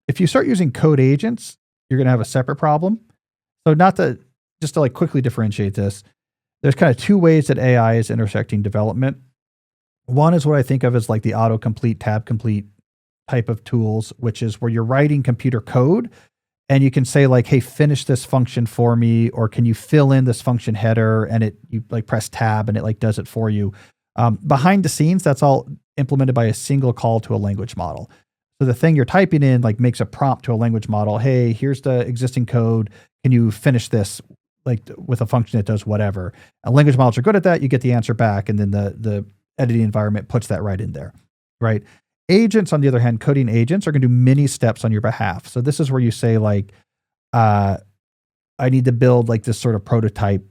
If you start using code agents, you're going to have a separate problem. So just to like quickly differentiate this, there's kind of two ways that AI is intersecting development. One is what I think of as like the autocomplete, tab complete type of tools, which is where you're writing computer code and you can say like, hey, finish this function for me, or can you fill in this function header, and you like press tab and it like does it for you. Behind the scenes, that's all implemented by a single call to a language model. So the thing you're typing in like makes a prompt to a language model. Hey, here's the existing code. Can you finish this like with a function that does whatever? And language models are good at that. You get the answer back, and then the editing environment puts that right in there, right? Agents, on the other hand, coding agents are going to do many steps on your behalf. So this is where you say like, I need to build like this sort of prototype,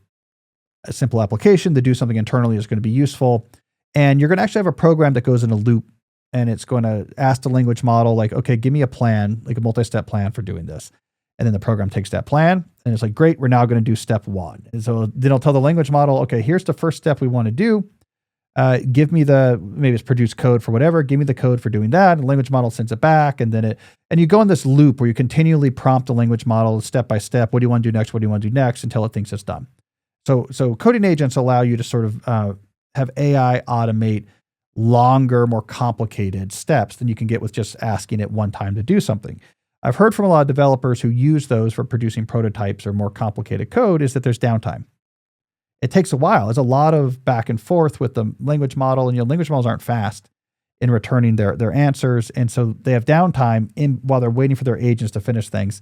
a simple application to do something internally is going to be useful. And you're going to actually have a program that goes in a loop, and it's going to ask the language model like, okay, give me a plan, like a multi-step plan for doing this. And then the program takes that plan and it's like, great, we're now going to do step one. And so then I'll tell the language model, okay, here's the first step we want to do. Give me maybe it's produce code for whatever, give me the code for doing that. And the language model sends it back. And you go in this loop where you continually prompt the language model step by step. What do you want to do next? What do you want to do next? Until it thinks it's done. So coding agents allow you to sort of have AI automate longer, more complicated steps than you can get with just asking it one time to do something. I've heard from a lot of developers who use those for producing prototypes or more complicated code is that there's downtime. It takes a while. There's a lot of back and forth with the language model, and language models aren't fast in returning their answers. And so they have downtime while they're waiting for their agents to finish things.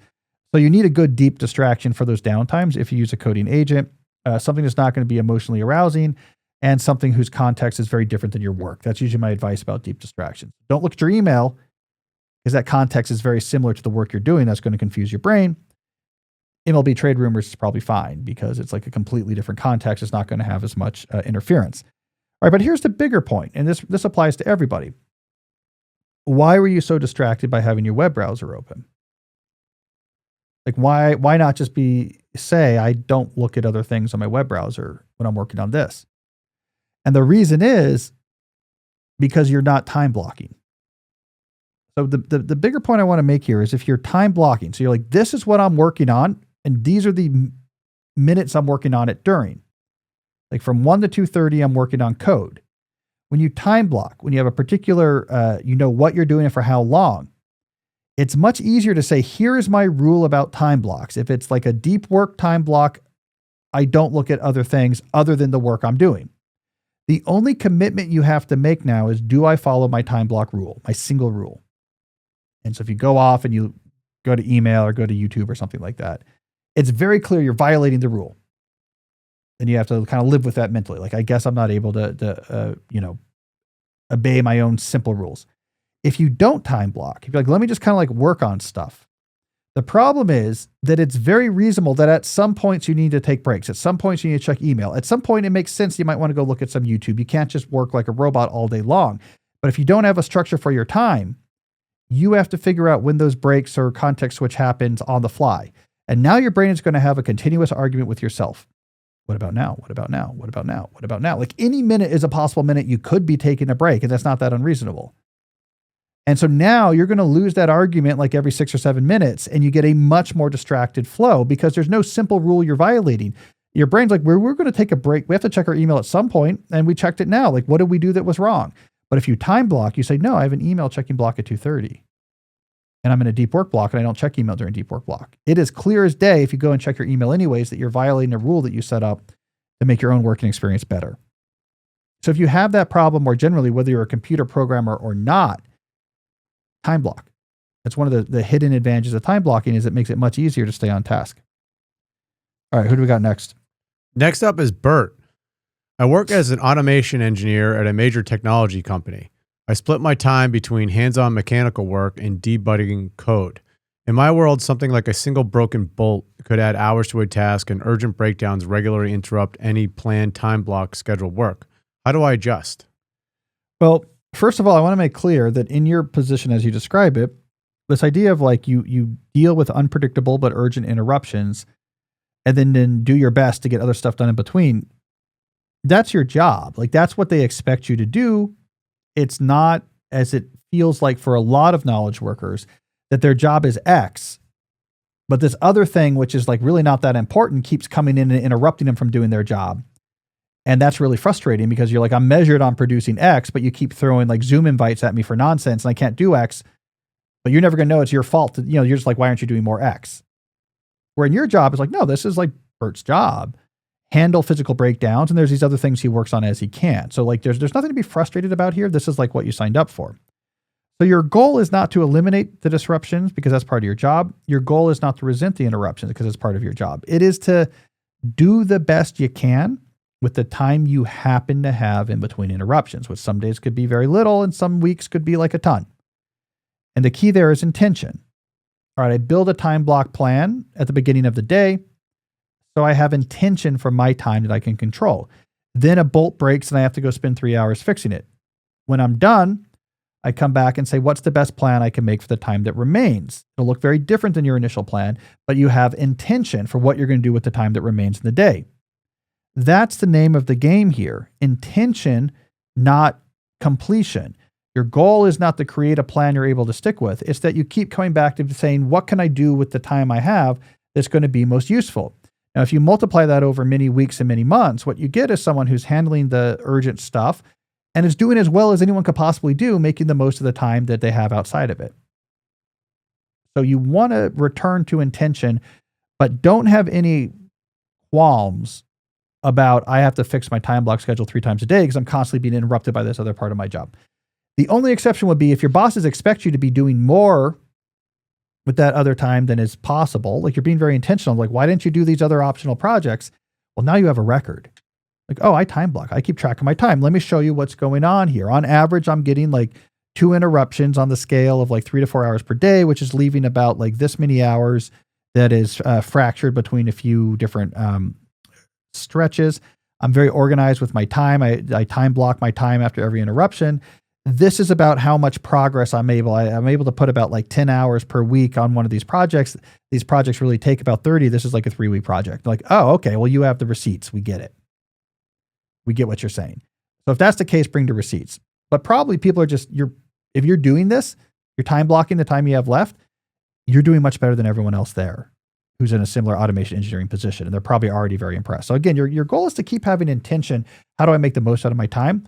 So you need a good deep distraction for those downtimes if you use a coding agent, something that's not going to be emotionally arousing, and something whose context is very different than your work. That's usually my advice about deep distractions. Don't look at your email, because that context is very similar to the work you're doing. That's going to confuse your brain. MLB trade rumors is probably fine because it's like a completely different context. It's not going to have as much interference. All right, but here's the bigger point, and this applies to everybody. Why were you so distracted by having your web browser open? Like why not just say, I don't look at other things on my web browser when I'm working on this? And the reason is because you're not time blocking. So the bigger point I want to make here is if you're time blocking, so you're like, this is what I'm working on, and these are the minutes I'm working on it during. Like from 1 to 2:30, I'm working on code. When you time block, when you have a particular, you know what you're doing and for how long, it's much easier to say, here is my rule about time blocks. If it's like a deep work time block, I don't look at other things other than the work I'm doing. The only commitment you have to make now is, do I follow my time block rule, my single rule? And so if you go off and you go to email or go to YouTube or something like that, it's very clear you're violating the rule. And you have to kind of live with that mentally. Like, I guess I'm not able to obey my own simple rules. If you don't time block, if you're like, let me just kind of like work on stuff. The problem is that it's very reasonable that at some points you need to take breaks. At some points you need to check email. At some point it makes sense you might want to go look at some YouTube. You can't just work like a robot all day long. But if you don't have a structure for your time, you have to figure out when those breaks or context switch happens on the fly. And now your brain is going to have a continuous argument with yourself. What about now? What about now? What about now? What about now? Like any minute is a possible minute you could be taking a break, and that's not that unreasonable. And so now you're going to lose that argument like every 6 or 7 minutes, and you get a much more distracted flow because there's no simple rule you're violating. Your brain's like, we're going to take a break. We have to check our email at some point, and we checked it now. Like, what did we do that was wrong? But if you time block, you say, no, I have an email checking block at 2:30. And I'm in a deep work block and I don't check email during deep work block. It is clear as day if you go and check your email anyways that you're violating a rule that you set up to make your own working experience better. So if you have that problem more generally, whether you're a computer programmer or not, time block. That's one of the hidden advantages of time blocking is it makes it much easier to stay on task. All right, who do we got next? Next up is Bert. I work as an automation engineer at a major technology company. I split my time between hands-on mechanical work and debugging code. In my world, something like a single broken bolt could add hours to a task, and urgent breakdowns regularly interrupt any planned time block scheduled work. How do I adjust? Well, first of all, I want to make clear that in your position as you describe it, this idea of like you deal with unpredictable but urgent interruptions and then do your best to get other stuff done in between, that's your job. Like that's what they expect you to do. It's not, as it feels like for a lot of knowledge workers, that their job is X But this other thing, which is like really not that important, keeps coming in and interrupting them from doing their job. And that's really frustrating because you're like, I'm measured on producing X, but you keep throwing like Zoom invites at me for nonsense and I can't do X, but you're never going to know it's your fault. You're just like, why aren't you doing more X? Where in your job is like, no, this is like Bert's job. Handle physical breakdowns. And there's these other things he works on as he can. So like, there's nothing to be frustrated about here. This is like what you signed up for. So your goal is not to eliminate the disruptions because that's part of your job. Your goal is not to resent the interruptions because it's part of your job. It is to do the best you can with the time you happen to have in between interruptions, which some days could be very little and some weeks could be like a ton. And the key there is intention. All right, I build a time block plan at the beginning of the day, so I have intention for my time that I can control. Then a bolt breaks and I have to go spend 3 hours fixing it. When I'm done, I come back and say, what's the best plan I can make for the time that remains? It'll look very different than your initial plan, but you have intention for what you're going to do with the time that remains in the day. That's the name of the game here. Intention, not completion. Your goal is not to create a plan you're able to stick with. It's that you keep coming back to saying, what can I do with the time I have that's going to be most useful? Now, if you multiply that over many weeks and many months, what you get is someone who's handling the urgent stuff and is doing as well as anyone could possibly do, making the most of the time that they have outside of it. So you want to return to intention, but don't have any qualms about, I have to fix my time block schedule 3 times a day because I'm constantly being interrupted by this other part of my job. The only exception would be if your bosses expect you to be doing more with that other time than is possible. Like you're being very intentional. Like, why didn't you do these other optional projects? Well, now you have a record. Like, oh, I time block. I keep track of my time. Let me show you what's going on here. On average, I'm getting like 2 interruptions on the scale of like 3 to 4 hours per day, which is leaving about like this many hours that is fractured between a few different stretches. I'm very organized with my time. I time block my time after every interruption. This is about how much progress I'm able to put about like 10 hours per week on one of these projects. These projects really take about 30. This is like a 3-week project. Like, oh, okay. Well, you have the receipts. We get it. We get what you're saying. So if that's the case, bring the receipts. But probably people are just, if you're doing this, you're time blocking the time you have left, you're doing much better than everyone else there who's in a similar automation engineering position. And they're probably already very impressed. So again, your goal is to keep having intention. How do I make the most out of my time?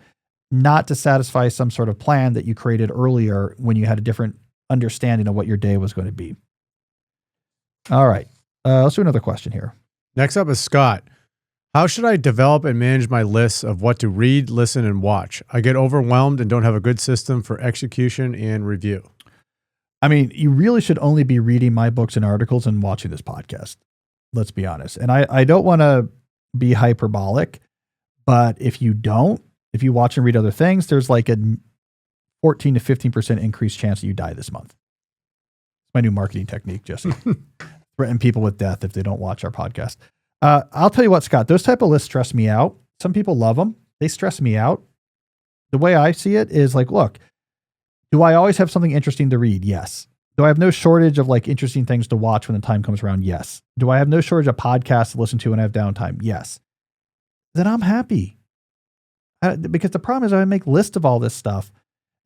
Not to satisfy some sort of plan that you created earlier when you had a different understanding of what your day was going to be. All right. Let's do another question here. Next up is Scott. How should I develop and manage my lists of what to read, listen, and watch? I get overwhelmed and don't have a good system for execution and review. I mean, you really should only be reading my books and articles and watching this podcast. Let's be honest. And I don't want to be hyperbolic, but if you watch and read other things, there's like a 14 to 15% increased chance that you die this month. It's my new marketing technique, Jesse. Threaten people with death if they don't watch our podcast. I'll tell you what, Scott, those type of lists stress me out. Some people love them. They stress me out. The way I see it is like, look, do I always have something interesting to read? Yes. Do I have no shortage of like interesting things to watch when the time comes around? Yes. Do I have no shortage of podcasts to listen to when I have downtime? Yes. Then I'm happy. Because the problem is I make lists of all this stuff.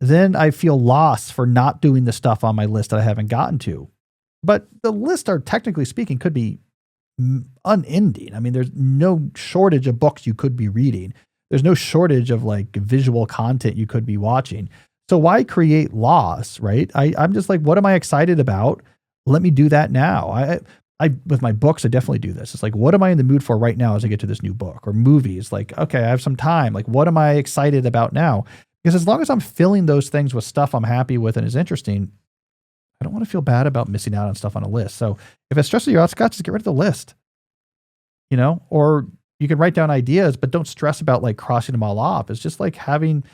Then I feel lost for not doing the stuff on my list that I haven't gotten to. But the lists are, technically speaking, could be unending. I mean, there's no shortage of books you could be reading. There's no shortage of like visual content you could be watching. So why create loss, right? I'm just like, what am I excited about? Let me do that now. I with my books, I definitely do this. It's like, what am I in the mood for right now as I get to this new book? Or movies, like, okay, I have some time. Like, what am I excited about now? Because as long as I'm filling those things with stuff I'm happy with and is interesting, I don't want to feel bad about missing out on stuff on a list. So if it stresses you out, Scott, just get rid of the list, or you can write down ideas, but don't stress about like crossing them all off. It's just like having,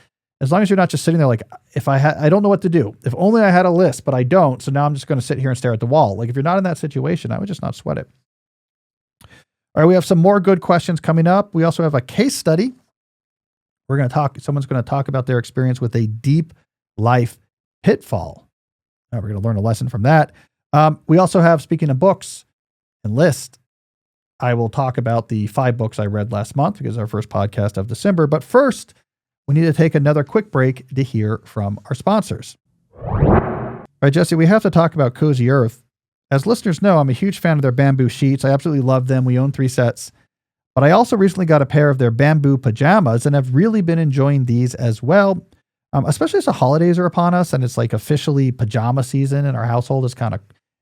as long as you're not just sitting there like, I don't know what to do. If only I had a list, but I don't. So now I'm just going to sit here and stare at the wall. Like if you're not in that situation, I would just not sweat it. All right. We have some more good questions coming up. We also have a case study. Someone's going to talk about their experience with a deep life pitfall. We're going to learn a lesson from that. We also have, speaking of books and list, I will talk about the 5 books I read last month because it's our first podcast of December. But first, we need to take another quick break to hear from our sponsors. All right, Jesse, we have to talk about Cozy Earth. As listeners know, I'm a huge fan of their bamboo sheets. I absolutely love them. We own 3 sets. But I also recently got a pair of their bamboo pajamas and have really been enjoying these as well, especially as the holidays are upon us and it's like officially pajama season in our household.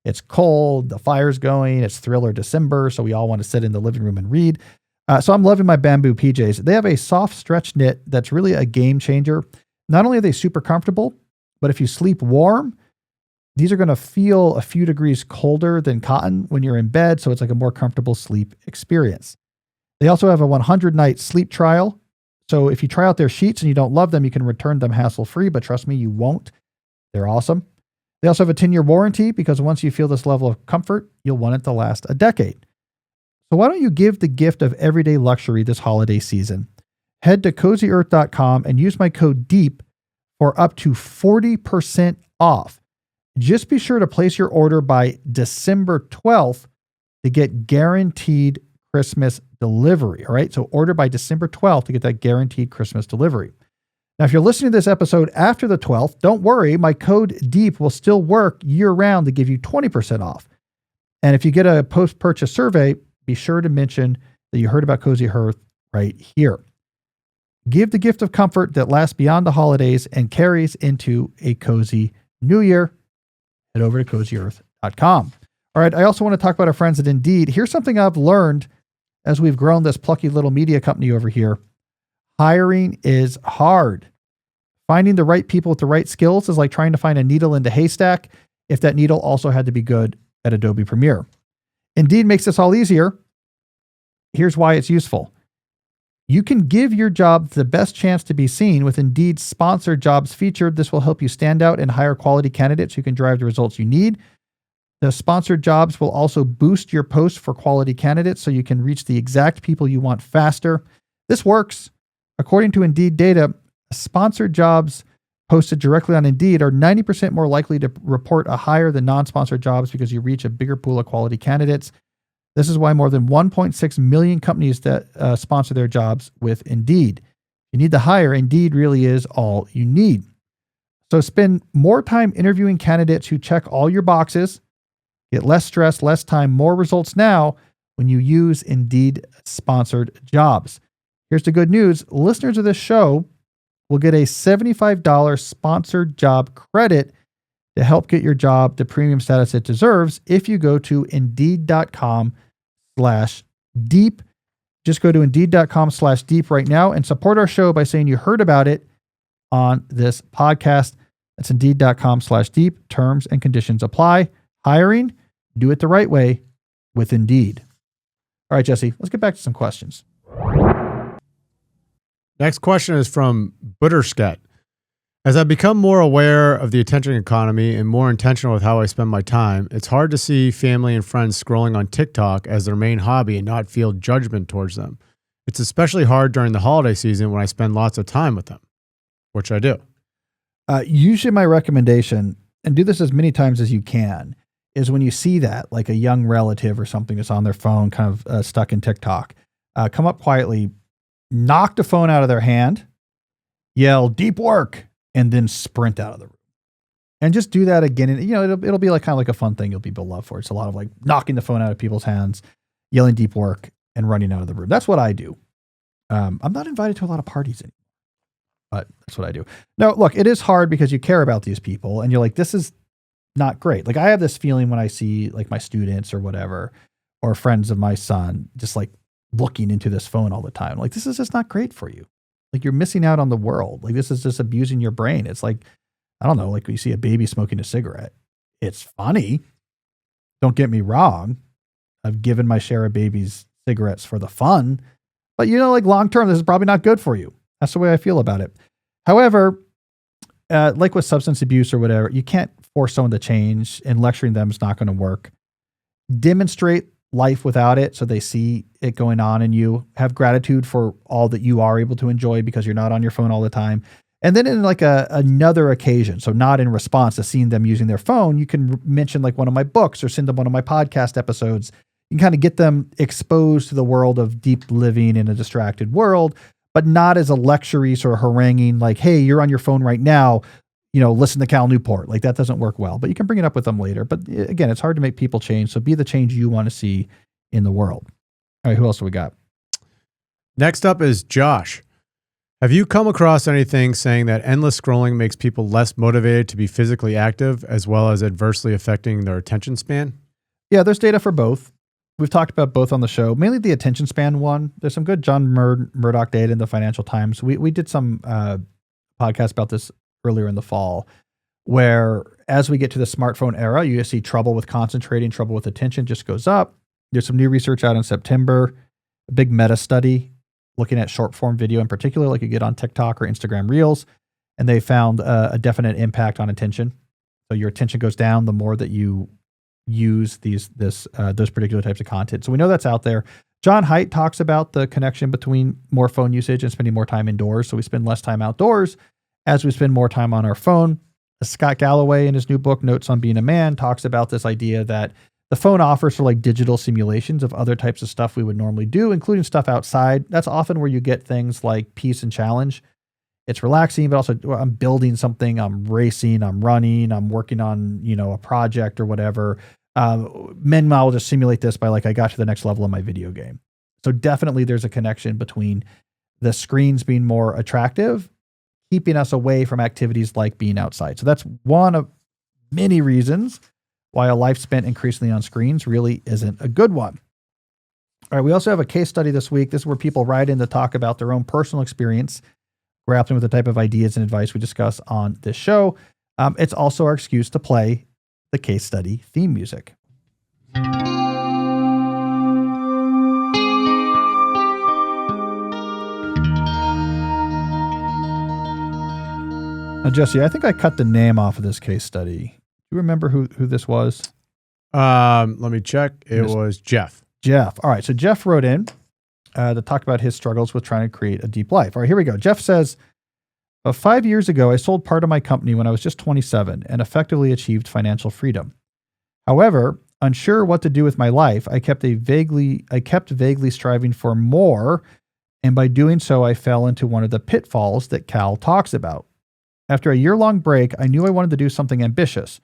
It's cold, the fire's going, it's Thriller December, so we all want to sit in the living room and read. So I'm loving my bamboo PJs. They have a soft stretch knit that's really a game changer. Not only are they super comfortable, but if you sleep warm, these are going to feel a few degrees colder than cotton when you're in bed, so it's like a more comfortable sleep experience. They also have a 100-night sleep trial. So if you try out their sheets and you don't love them, you can return them hassle-free, but trust me, you won't. They're awesome. They also have a 10-year warranty because once you feel this level of comfort, you'll want it to last a decade. So why don't you give the gift of everyday luxury this holiday season? Head to CozyEarth.com and use my code DEEP for up to 40% off. Just be sure to place your order by December 12th to get guaranteed Christmas delivery. All right. So order by December 12th to get that guaranteed Christmas delivery. Now, if you're listening to this episode after the 12th, don't worry. My code DEEP will still work year round to give you 20% off. And if you get a post-purchase survey, be sure to mention that you heard about Cozy Earth right here. Give the gift of comfort that lasts beyond the holidays and carries into a cozy new year. Head over to CozyEarth.com. All right. I also want to talk about our friends at Indeed. Here's something I've learned as we've grown this plucky little media company over here. Hiring is hard. Finding the right people with the right skills is like trying to find a needle in the haystack if that needle also had to be good at Adobe Premiere. Indeed makes this all easier. Here's why it's useful. You can give your job the best chance to be seen with Indeed's sponsored jobs featured. This will help you stand out and hire quality candidates who can drive the results you need. The sponsored jobs will also boost your post for quality candidates so you can reach the exact people you want faster. This works. According to Indeed data, sponsored jobs posted directly on Indeed are 90% more likely to report a higher than non-sponsored jobs because you reach a bigger pool of quality candidates. This is why more than 1.6 million companies that sponsor their jobs with Indeed. You need to hire. Indeed really is all you need. So spend more time interviewing candidates who check all your boxes. Get less stress, less time, more results now when you use Indeed sponsored jobs. Here's the good news. Listeners of this show will get a $75 sponsored job credit to help get your job the premium status it deserves if you go to Indeed.com/deep. Just go to Indeed.com/deep right now and support our show by saying you heard about it on this podcast. That's Indeed.com/deep. Terms and conditions apply. Hiring, do it the right way with Indeed. All right, Jesse, let's get back to some questions. Next question is from Butterscat. As I become more aware of the attention economy and more intentional with how I spend my time, it's hard to see family and friends scrolling on TikTok as their main hobby and not feel judgment towards them. It's especially hard during the holiday season when I spend lots of time with them, which I do. Usually my recommendation, and do this as many times as you can, is when you see that, like a young relative or something that's on their phone kind of stuck in TikTok, come up quietly, knock the phone out of their hand, yell, "Deep work," and then sprint out of the room. And just do that again. And, it'll be like kind of like a fun thing you'll be beloved for. It's a lot of like knocking the phone out of people's hands, yelling "deep work," and running out of the room. That's what I do. I'm not invited to a lot of parties anymore, but that's what I do. No, look, it is hard because you care about these people and you're like, this is not great. Like I have this feeling when I see like my students or whatever, or friends of my son, just like looking into this phone all the time. Like, this is just not great for you. Like you're missing out on the world. Like this is just abusing your brain. It's like, I don't know, like when you see a baby smoking a cigarette, it's funny. Don't get me wrong. I've given my share of babies cigarettes for the fun, but like long-term, this is probably not good for you. That's the way I feel about it. However, like with substance abuse or whatever, you can't force someone to change, and lecturing them is not going to work. Demonstrate life without it so they see it going on in you. Have gratitude for all that you are able to enjoy because you're not on your phone all the time. And then in like another occasion, so not in response to seeing them using their phone, you can mention like one of my books or send them one of my podcast episodes. You can kind of get them exposed to the world of deep living in a distracted world, but not as a lecture sort of haranguing like, hey, you're on your phone right now. listen to Cal Newport. Like that doesn't work well, but you can bring it up with them later. But again, it's hard to make people change. So be the change you want to see in the world. All right, who else do we got? Next up is Josh. Have you come across anything saying that endless scrolling makes people less motivated to be physically active as well as adversely affecting their attention span? Yeah, there's data for both. We've talked about both on the show, mainly the attention span one. There's some good John Murdoch data in the Financial Times. We did some podcasts about this earlier in the fall, where as we get to the smartphone era, you see trouble with concentrating, trouble with attention just goes up. There's some new research out in September, a big meta study looking at short form video in particular, like you get on TikTok or Instagram Reels, and they found a definite impact on attention. So your attention goes down the more that you use those particular types of content. So we know that's out there. John Haidt talks about the connection between more phone usage and spending more time indoors. So we spend less time outdoors as we spend more time on our phone. Scott Galloway in his new book, Notes on Being a Man, talks about this idea that the phone offers for like digital simulations of other types of stuff we would normally do, including stuff outside. That's often where you get things like peace and challenge. It's relaxing, but also I'm building something, I'm racing, I'm running, I'm working on, a project or whatever. Meanwhile, will just simulate this by like, I got to the next level of my video game. So definitely there's a connection between the screens being more attractive, keeping us away from activities like being outside. So that's one of many reasons why a life spent increasingly on screens really isn't a good one. All right, we also have a case study this week. This is where people write in to talk about their own personal experience grappling with the type of ideas and advice we discuss on this show. It's also our excuse to play the case study theme music. Now, Jesse, I think I cut the name off of this case study. Do you remember who this was? Let me check. It was Jeff. Jeff. All right. So Jeff wrote in to talk about his struggles with trying to create a deep life. All right, here we go. Jeff says, 5 years ago, I sold part of my company when I was just 27 and effectively achieved financial freedom. However, unsure what to do with my life, I kept vaguely striving for more. And by doing so, I fell into one of the pitfalls that Cal talks about. After a year-long break, I knew I wanted to do something ambitious.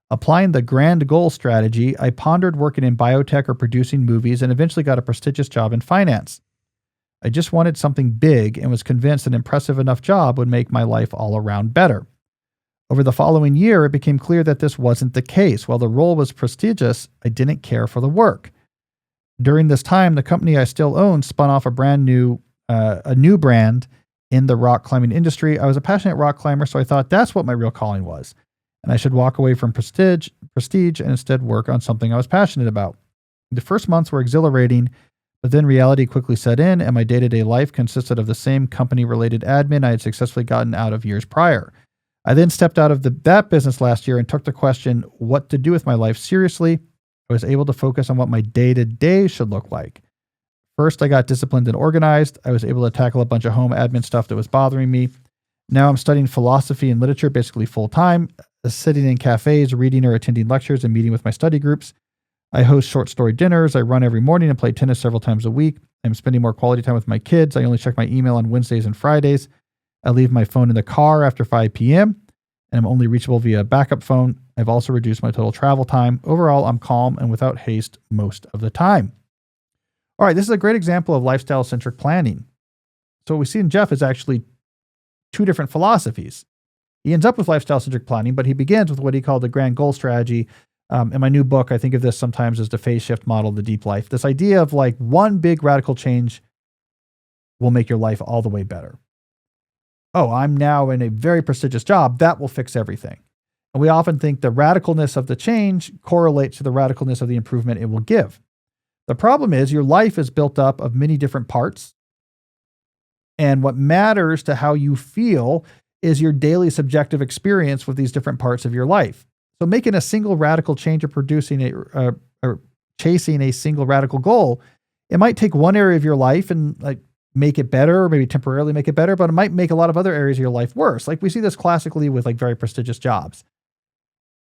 Applying the grand goal strategy, I pondered working in biotech or producing movies and eventually got a prestigious job in finance. I just wanted something big and was convinced an impressive enough job would make my life all around better. Over the following year, it became clear that this wasn't the case. While the role was prestigious, I didn't care for the work. During this time, the company I still own spun off a new brand in the rock climbing industry. I was a passionate rock climber, so I thought that's what my real calling was. And I should walk away from prestige and instead work on something I was passionate about. The first months were exhilarating, but then reality quickly set in, and my day-to-day life consisted of the same company-related admin I had successfully gotten out of years prior. I then stepped out of that business last year and took the question, what to do with my life seriously. I was able to focus on what my day-to-day should look like. First, I got disciplined and organized. I was able to tackle a bunch of home admin stuff that was bothering me. Now I'm studying philosophy and literature basically full-time, sitting in cafes, reading or attending lectures and meeting with my study groups. I host short story dinners. I run every morning and play tennis several times a week. I'm spending more quality time with my kids. I only check my email on Wednesdays and Fridays. I leave my phone in the car after 5 p.m. and I'm only reachable via a backup phone. I've also reduced my total travel time. Overall, I'm calm and without haste most of the time. All right, this is a great example of lifestyle-centric planning. So what we see in Jeff is actually two different philosophies. He ends up with lifestyle-centric planning, but he begins with what he called the grand goal strategy. In my new book, I think of this sometimes as the phase shift model of the deep life. This idea of like one big radical change will make your life all the way better. Oh, I'm now in a very prestigious job. That will fix everything. And we often think the radicalness of the change correlates to the radicalness of the improvement it will give. The problem is your life is built up of many different parts. And what matters to how you feel is your daily subjective experience with these different parts of your life. So making a single radical change or chasing a single radical goal, it might take one area of your life and like make it better, or maybe temporarily make it better, but it might make a lot of other areas of your life worse. Like we see this classically with like very prestigious jobs.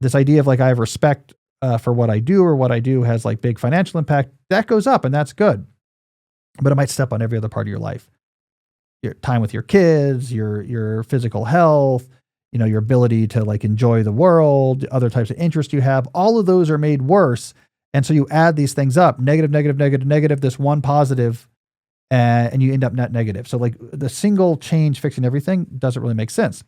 This idea of like, I have respect for what I do, or what I do has like big financial impact, that goes up and that's good. But it might step on every other part of your life. Your time with your kids, your physical health, your ability to like enjoy the world, other types of interest you have, all of those are made worse. And so you add these things up, negative, negative, negative, negative, this one positive, and you end up net negative. So like the single change fixing everything doesn't really make sense.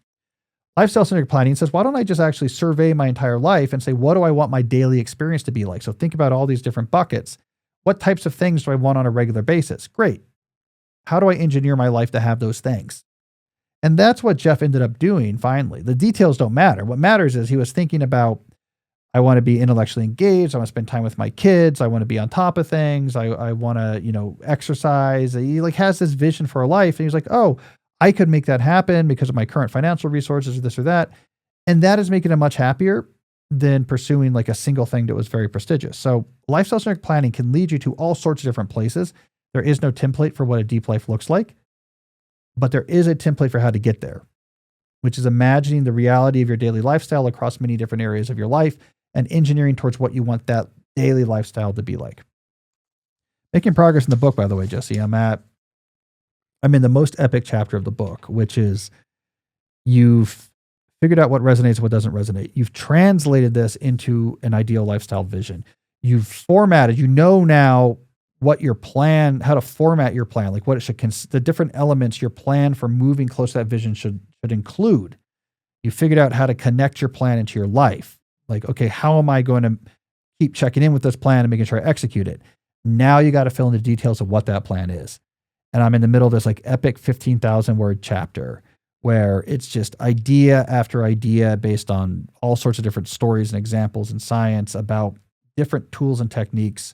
Lifestyle-centric planning says, why don't I just actually survey my entire life and say, what do I want my daily experience to be like? So think about all these different buckets. What types of things do I want on a regular basis? Great. How do I engineer my life to have those things? And that's what Jeff ended up doing finally. The details don't matter. What matters is he was thinking about, I want to be intellectually engaged. I want to spend time with my kids. I want to be on top of things. I want to, exercise. He like has this vision for a life. And he's like, oh, I could make that happen because of my current financial resources or this or that. And that is making him much happier than pursuing like a single thing that was very prestigious. So lifestyle-centric planning can lead you to all sorts of different places. There is no template for what a deep life looks like, but there is a template for how to get there, which is imagining the reality of your daily lifestyle across many different areas of your life and engineering towards what you want that daily lifestyle to be like. Making progress in the book, by the way, Jesse. I'm in the most epic chapter of the book, which is you've figured out what resonates and what doesn't resonate. You've translated this into an ideal lifestyle vision. You've formatted, now what your plan, how to format your plan, like what it should, the different elements your plan for moving close to that vision should include. You figured out how to connect your plan into your life. Like, okay, how am I going to keep checking in with this plan and making sure I execute it? Now you got to fill in the details of what that plan is. And I'm in the middle of this like epic 15,000 word chapter where it's just idea after idea based on all sorts of different stories and examples in science about different tools and techniques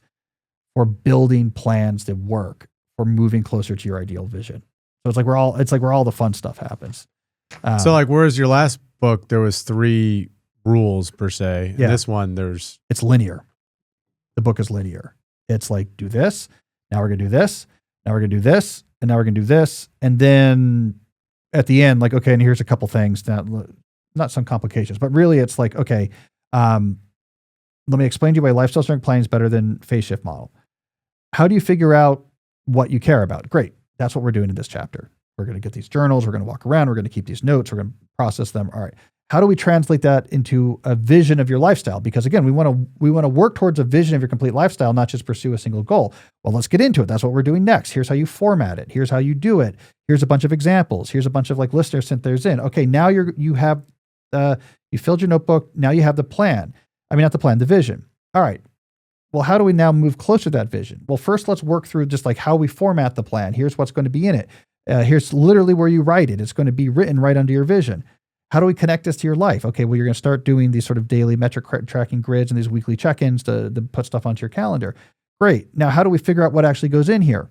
for building plans that work for moving closer to your ideal vision. So it's like where all the fun stuff happens. So like, whereas your last book, there was 3 rules per se. Yeah. In this one, it's linear. The book is linear. It's like, do this. Now we're going to do this. Now we're going to do this. And now we're going to do this. And then at the end, like, okay, and here's a couple things that, not some complications, but really it's like, okay, let me explain to you why lifestyle-centric planning is better than phase shift model. How do you figure out what you care about? Great. That's what we're doing in this chapter. We're going to get these journals. We're going to walk around. We're going to keep these notes. We're going to process them. All right. How do we translate that into a vision of your lifestyle? Because again, we want to work towards a vision of your complete lifestyle, not just pursue a single goal. Well, let's get into it. That's what we're doing next. Here's how you format it. Here's how you do it. Here's a bunch of examples. Here's a bunch of like listeners sent theirs in. Okay. Now you filled your notebook. Now you have the plan. I mean, not the plan, the vision. All right. Well, how do we now move closer to that vision? Well, first let's work through just like how we format the plan. Here's what's going to be in it. Here's literally where you write it. It's going to be written right under your vision. How do we connect this to your life? Okay, well, you're going to start doing these sort of daily metric tracking grids and these weekly check-ins to put stuff onto your calendar. Great. Now, how do we figure out what actually goes in here?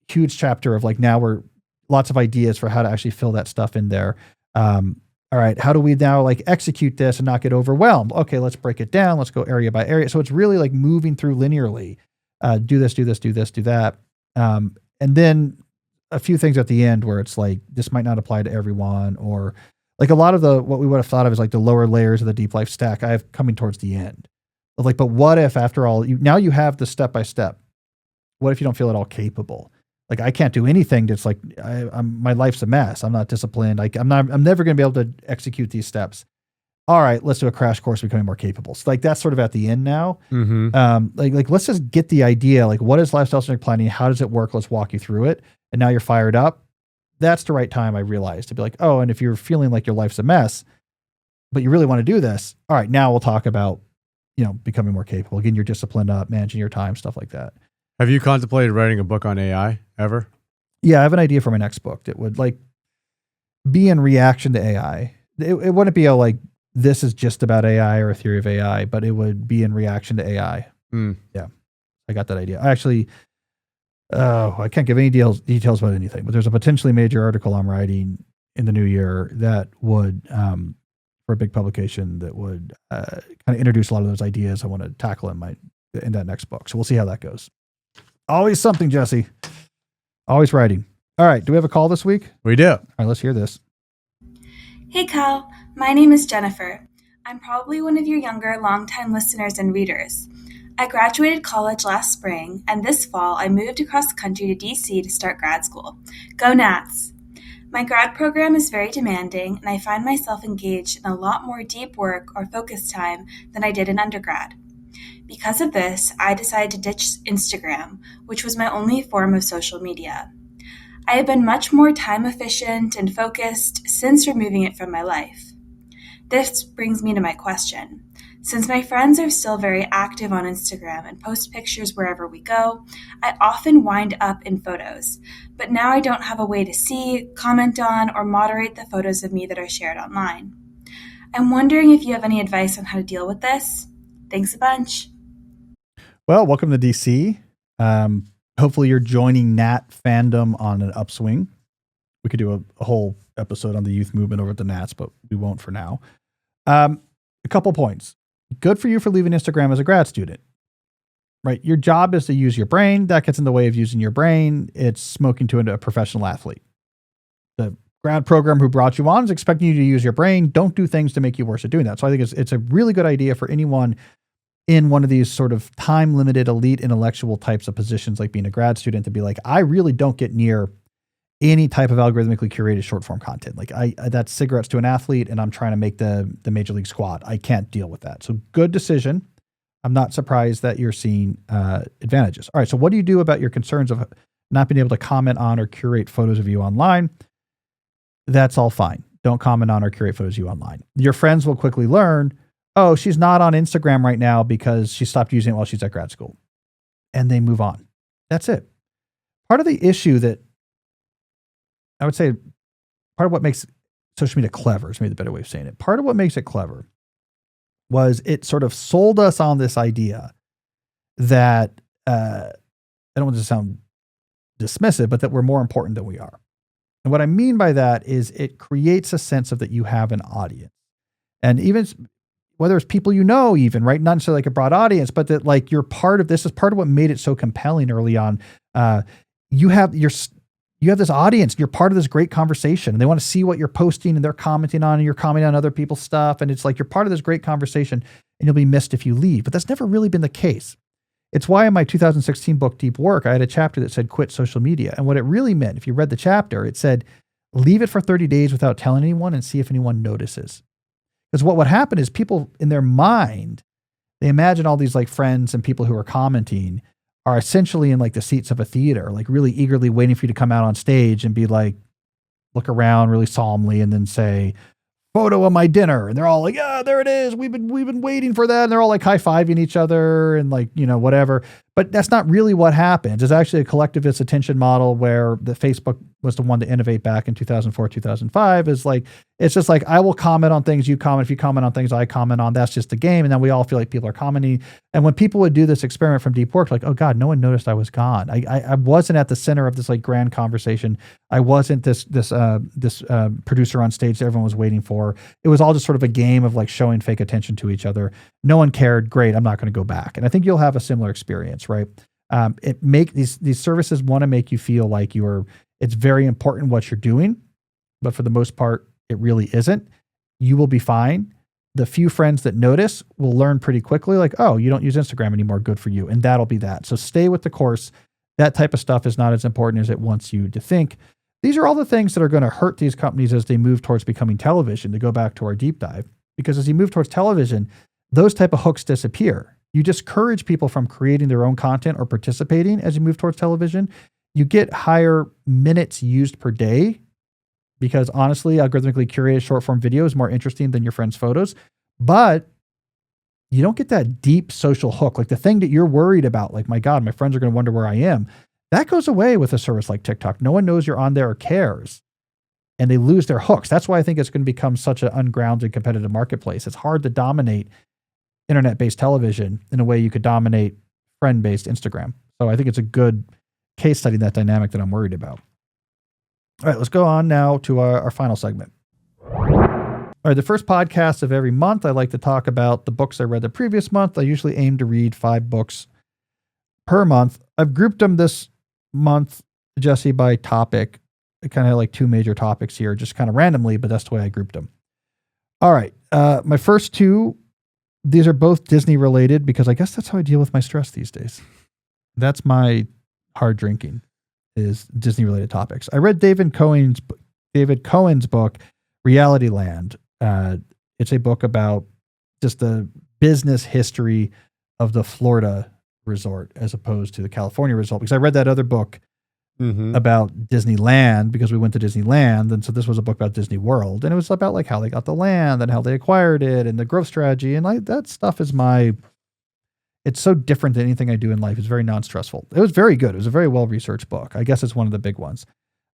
Huge chapter of like, now we're lots of ideas for how to actually fill that stuff in there. All right, how do we now like execute this and not get overwhelmed? Okay, let's break it down. Let's go area by area. So it's really like moving through linearly. Do this, do this, do this, do that. And then a few things at the end where it's like, this might not apply to everyone, or like a lot of what we would have thought of as like the lower layers of the deep life stack, I have coming towards the end. But what if after all, now you have the step-by-step, what if you don't feel at all capable? Like I can't do anything that's like, my life's a mess. I'm not disciplined. I'm never going to be able to execute these steps. All right, let's do a crash course becoming more capable. So like that's sort of at the end now. Mm-hmm. Like let's just get the idea. Like what is lifestyle-centric planning? How does it work? Let's walk you through it. And now you're fired up. That's the right time, I realized, to be like, oh, and if you're feeling like your life's a mess, but you really want to do this, all right, now we'll talk about, becoming more capable, getting your discipline up, managing your time, stuff like that. Have you contemplated writing a book on AI ever? Yeah, I have an idea for my next book that would like be in reaction to AI. It wouldn't be this is just about AI or a theory of AI, but it would be in reaction to AI. Yeah, I got that idea. I can't give any details about anything, but there's a potentially major article I'm writing in the new year that would, for a big publication, that would kind of introduce a lot of those ideas I want to tackle in that next book. So we'll see how that goes. Always something, Jesse. Always writing. All right. Do we have a call this week? We do. All right, let's hear this. Hey, Cal. My name is Jennifer. I'm probably one of your younger, longtime listeners and readers. I graduated college last spring, and this fall I moved across the country to DC to start grad school. Go Nats! My grad program is very demanding, and I find myself engaged in a lot more deep work or focus time than I did in undergrad. Because of this, I decided to ditch Instagram, which was my only form of social media. I have been much more time efficient and focused since removing it from my life. This brings me to my question. Since my friends are still very active on Instagram and post pictures wherever we go, I often wind up in photos. But now I don't have a way to see, comment on, or moderate the photos of me that are shared online. I'm wondering if you have any advice on how to deal with this. Thanks a bunch. Well, welcome to DC. Hopefully you're joining Nat fandom on an upswing. We could do a whole episode on the youth movement over at the Nats, but we won't for now. A couple points. Good for you for leaving Instagram as a grad student, right? Your job is to use your brain. That gets in the way of using your brain. It's smoking to a professional athlete. The grad program who brought you on is expecting you to use your brain. Don't do things to make you worse at doing that. So I think it's a really good idea for anyone in one of these sort of time-limited elite intellectual types of positions, like being a grad student, to be like, I really don't get near any type of algorithmically curated short form content. Like that's cigarettes to an athlete, and I'm trying to make the major league squad. I can't deal with that. So good decision. I'm not surprised that you're seeing advantages. All right. So what do you do about your concerns of not being able to comment on or curate photos of you online? That's all fine. Don't comment on or curate photos of you online. Your friends will quickly learn, oh, she's not on Instagram right now because she stopped using it while she's at grad school. And they move on. That's it. Part of the issue that I would say, part of what makes social media clever is maybe the better way of saying it. Part of what makes it clever was it sort of sold us on this idea that, I don't want to sound dismissive, but that we're more important than we are. And what I mean by that is it creates a sense of that you have an audience. And even whether it's people you know, even, right? Not necessarily like a broad audience, but that like you're part of this is part of what made it so compelling early on. You have this audience, you're part of this great conversation, and they want to see what you're posting and they're commenting on, and you're commenting on other people's stuff. And it's like, you're part of this great conversation and you'll be missed if you leave. But that's never really been the case. It's why in my 2016 book, Deep Work, I had a chapter that said, quit social media. And what it really meant, if you read the chapter, it said, leave it for 30 days without telling anyone and see if anyone notices. Because what would happen is people in their mind, they imagine all these like friends and people who are commenting are essentially in like the seats of a theater, like really eagerly waiting for you to come out on stage and be like, look around really solemnly and then say, photo of my dinner. And they're all like, yeah, there it is. We've been waiting for that. And they're all like high-fiving each other and like, whatever. But that's not really what happens. It's actually a collectivist attention model where the Facebook was the one to innovate back in 2004, 2005 is like, it's just like, I will comment on things you comment. If you comment on things I comment on, that's just the game. And then we all feel like people are commenting. And when people would do this experiment from Deep Work, like, oh God, no one noticed I was gone. I wasn't at the center of this like grand conversation. I wasn't this producer on stage that everyone was waiting for. It was all just sort of a game of like showing fake attention to each other. No one cared. Great. I'm not going to go back. And I think you'll have a similar experience, right? These services want to make you feel like it's very important what you're doing, but for the most part, it really isn't. You will be fine. The few friends that notice will learn pretty quickly, like, oh, you don't use Instagram anymore. Good for you. And that'll be that. So stay with the course. That type of stuff is not as important as it wants you to think. These are all the things that are going to hurt these companies as they move towards becoming television, to go back to our deep dive, because as you move towards television, those type of hooks disappear. You discourage people from creating their own content or participating as you move towards television. You get higher minutes used per day because honestly, algorithmically curated short form video is more interesting than your friend's photos, but you don't get that deep social hook. Like the thing that you're worried about, like, my God, my friends are going to wonder where I am. That goes away with a service like TikTok. No one knows you're on there or cares, and they lose their hooks. That's why I think it's going to become such an ungrounded competitive marketplace. It's hard to dominate internet-based television in a way you could dominate friend-based Instagram. So I think it's a good case study in that dynamic that I'm worried about. All right, let's go on now to our final segment. All right, the first podcast of every month, I like to talk about the books I read the previous month. I usually aim to read 5 books per month. I've grouped them this month, Jesse, by topic. I kind of have like 2 major topics here, just kind of randomly, but that's the way I grouped them. All right, my first 2, these are both Disney related because I guess that's how I deal with my stress these days. That's my hard drinking, is Disney related topics. I read David Koening's David Cohen's book, Realityland. It's a book about just the business history of the Florida resort as opposed to the California resort. Because I read that other book about Disneyland because we went to Disneyland. And so this was a book about Disney World. And it was about like how they got the land and how they acquired it and the growth strategy. And like that stuff is it's so different than anything I do in life. It's very non-stressful. It was very good. It was a very well-researched book. I guess it's one of the big ones.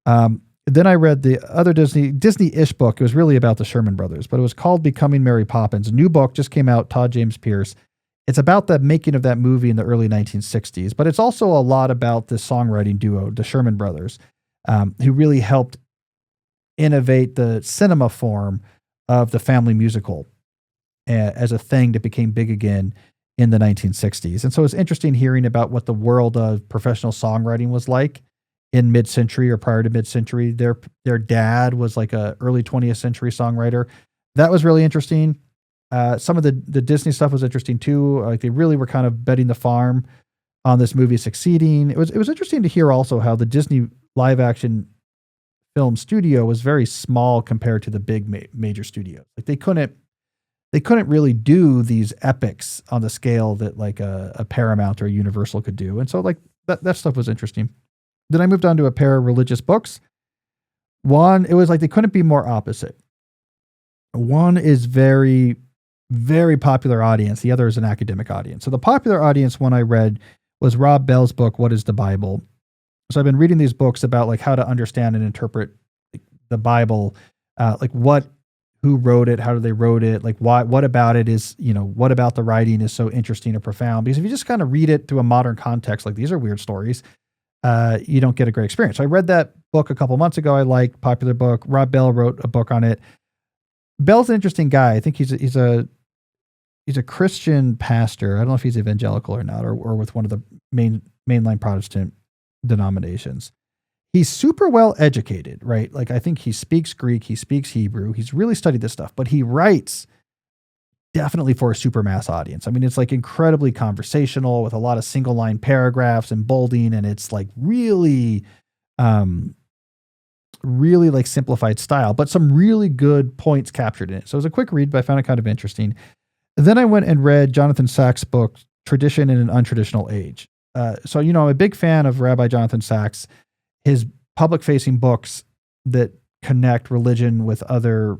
Then I read the other Disney-ish book. It was really about the Sherman Brothers, but it was called Becoming Mary Poppins. A new book just came out, Todd James Pierce. It's about the making of that movie in the early 1960s, but it's also a lot about the songwriting duo, the Sherman Brothers, who really helped innovate the cinema form of the family musical as a thing that became big again in the 1960s. And so it's interesting hearing about what the world of professional songwriting was like in mid-century or prior to mid-century. Their dad was like a early 20th century songwriter. That was really interesting. Some of the Disney stuff was interesting too. Like they really were kind of betting the farm on this movie succeeding. It was interesting to hear also how the Disney live action film studio was very small compared to the big major studios. Like they couldn't really do these epics on the scale that like a Paramount or a Universal could do. And so like that stuff was interesting. Then I moved on to a pair of religious books. One, it was like they couldn't be more opposite. One is very, very popular audience. The other is an academic audience. So the popular audience one I read was Rob Bell's book, What is the Bible? So I've been reading these books about like how to understand and interpret the Bible, who wrote it, how did they wrote it, like what about it is, what about the writing is so interesting or profound? Because if you just kind of read it through a modern context, like these are weird stories, you don't get a great experience. So I read that book a couple months ago. I like popular book. Rob Bell wrote a book on it. Bell's an interesting guy. I think he's a Christian pastor. I don't know if he's evangelical or not, or with one of the mainline Protestant denominations. He's super well educated, right? Like I think he speaks Greek, he speaks Hebrew, he's really studied this stuff, but he writes definitely for a super mass audience. I mean, it's like incredibly conversational with a lot of single line paragraphs and bolding, and it's like really like simplified style, but some really good points captured in it. So it was a quick read, but I found it kind of interesting. And then I went and read Jonathan Sacks' book, Tradition in an Untraditional Age. So, I'm a big fan of Rabbi Jonathan Sacks. His public-facing books that connect religion with other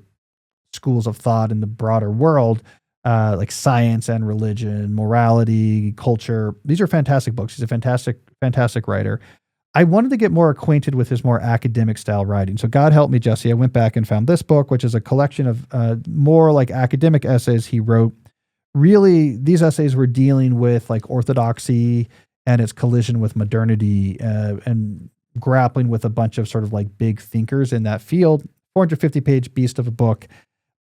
schools of thought in the broader world, like science and religion, morality, culture. These are fantastic books. He's a fantastic, fantastic writer. I wanted to get more acquainted with his more academic style writing. So God help me, Jesse. I went back and found this book, which is a collection of more like academic essays he wrote. Really, these essays were dealing with like orthodoxy and its collision with modernity and grappling with a bunch of sort of like big thinkers in that field. 450-page beast of a book.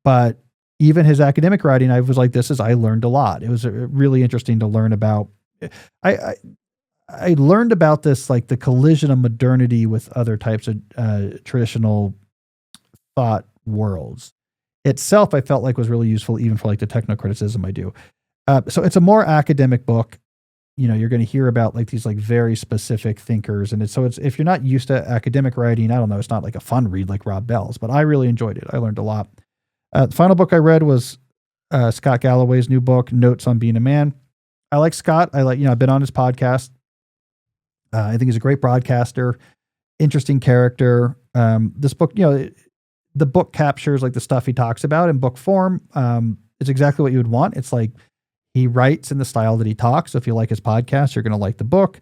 But even his academic writing, I was like, I learned a lot. It was really interesting to learn about. I learned about this, like the collision of modernity with other types of traditional thought worlds. Itself, I felt like was really useful even for like the techno-criticism I do. So it's a more academic book. You're going to hear about like these like very specific thinkers. And it's if you're not used to academic writing, I don't know, it's not like a fun read like Rob Bell's, but I really enjoyed it. I learned a lot. The final book I read was Scott Galloway's new book, Notes on Being a Man. I like Scott. I've been on his podcast. I think he's a great broadcaster, interesting character. This book, the book captures like the stuff he talks about in book form. It's exactly what you would want. It's like he writes in the style that he talks. So if you like his podcast, you're going to like the book.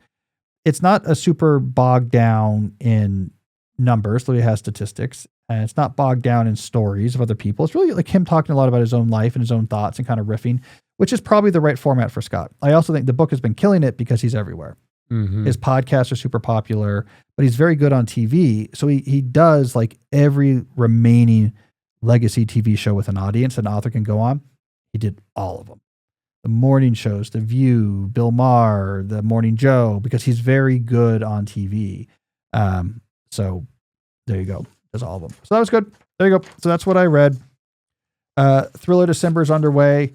It's not a super bogged down in numbers, though he has statistics. And it's not bogged down in stories of other people. It's really like him talking a lot about his own life and his own thoughts and kind of riffing, which is probably the right format for Scott. I also think the book has been killing it because he's everywhere. Mm-hmm. His podcasts are super popular, but he's very good on TV. So he does like every remaining legacy TV show with an audience an author can go on. He did all of them. The morning shows, The View, Bill Maher, The Morning Joe, because he's very good on TV. So there you go. Does all of them. So that was good. There you go. So that's what I read. Thriller December is underway.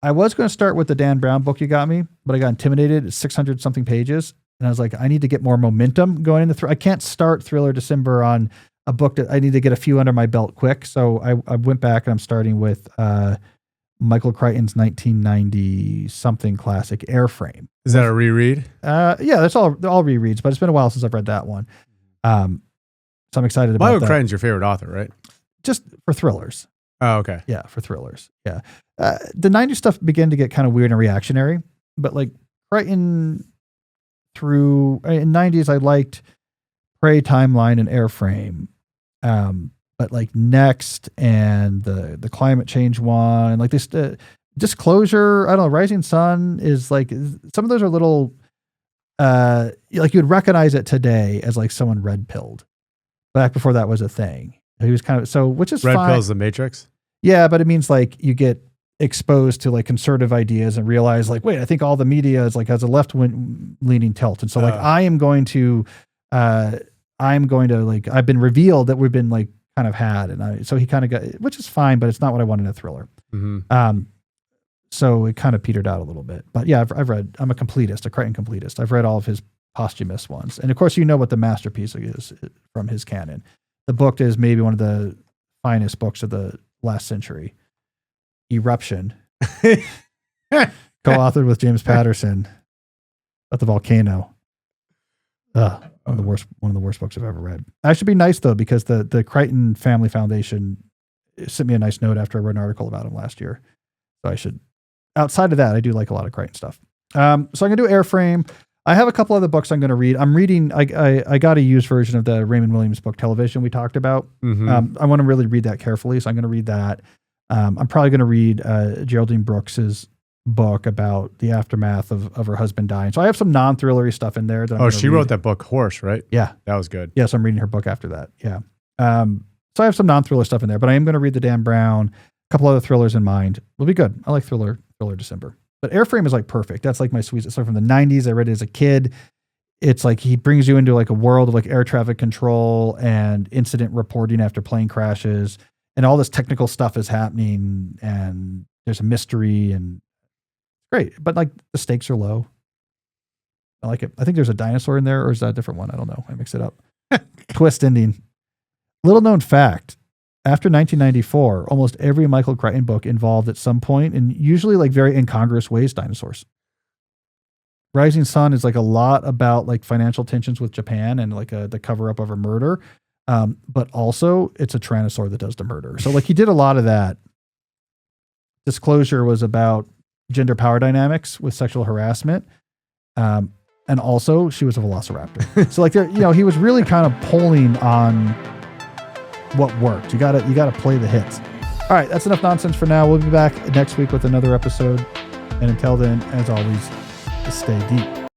I was going to start with the Dan Brown book you got me, but I got intimidated. It's 600 something pages. And I was like, I need to get more momentum going into I can't start Thriller December on a book that I need to get a few under my belt quick. So I went back and I'm starting with Michael Crichton's 1990 something classic Airframe. Is that a reread? Yeah, that's all rereads, but it's been a while since I've read that one. So I'm excited about Michael that. Crichton's your favorite author, right? Just for thrillers. Oh, okay. Yeah, for thrillers. Yeah. The 90s stuff began to get kind of weird and reactionary, but like Crichton in 90s, I liked Prey, Timeline, and Airframe. But like Next and the climate change one, like this Disclosure, I don't know, Rising Sun is like, some of those are little, like you'd recognize it today as like someone red pilled. Back before that was a thing. He was kind of, which is Red fine. Pill's The Matrix? Yeah, but it means like you get exposed to like conservative ideas and realize like, wait, I think all the media is like has a left leaning tilt. And so like, I'm going to like, I've been revealed that we've been like kind of had. And so he kind of got, which is fine, but it's not what I wanted in a thriller. Mm-hmm. So it kind of petered out a little bit, but yeah, I'm a completist, a Crichton completist. I've read all of his posthumous ones. And of course, you know what the masterpiece is from his canon. The book is maybe one of the finest books of the last century. Eruption, co-authored with James Patterson about the volcano. One of the worst books I've ever read. I should be nice though, because the Crichton Family Foundation sent me a nice note after I wrote an article about him last year. So I should, outside of that, I do like a lot of Crichton stuff. So I'm going to do Airframe. I have a couple other books I'm going to read. I'm reading, I got a used version of the Raymond Williams book, Television, we talked about. Mm-hmm. I want to really read that carefully. So I'm going to read that. I'm probably going to read Geraldine Brooks's book about the aftermath of her husband dying. So I have some non-thrillery stuff in there. She wrote that book, Horse, right? Yeah. That was good. Yeah, so I'm reading her book after that. Yeah. So I have some non-thriller stuff in there, but I am going to read the Dan Brown, a couple other thrillers in mind. It'll be good. I like thriller December. But Airframe is like perfect. That's like my sweet stuff from the 90s. I read it as a kid. It's like he brings you into like a world of like air traffic control and incident reporting after plane crashes, and all this technical stuff is happening, and there's a mystery, and great. But like the stakes are low. I like it. I think there's a dinosaur in there, or is that a different one? I don't know. I mix it up. Twist ending. Little known fact. After 1994, almost every Michael Crichton book involved at some point, and usually like very incongruous ways, dinosaurs. Rising Sun is like a lot about like financial tensions with Japan and like the cover up of a murder. But also it's a Tyrannosaur that does the murder. So like he did a lot of that. Disclosure was about gender power dynamics with sexual harassment. And also she was a velociraptor. So like there, he was really kind of pulling on what worked. You gotta play the hits. All right, that's enough nonsense for now. We'll be back next week with another episode. And until then, as always, stay deep.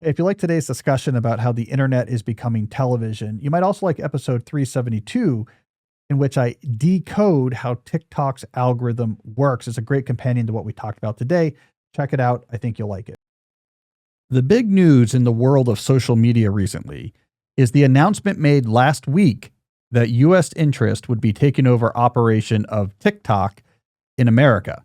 If you like today's discussion about how the internet is becoming television, you might also like episode 372, in which I decode how TikTok's algorithm works. It's a great companion to what we talked about today. Check it out. I think you'll like it. The big news in the world of social media recently is the announcement made last week that U.S. interest would be taking over operation of TikTok in America.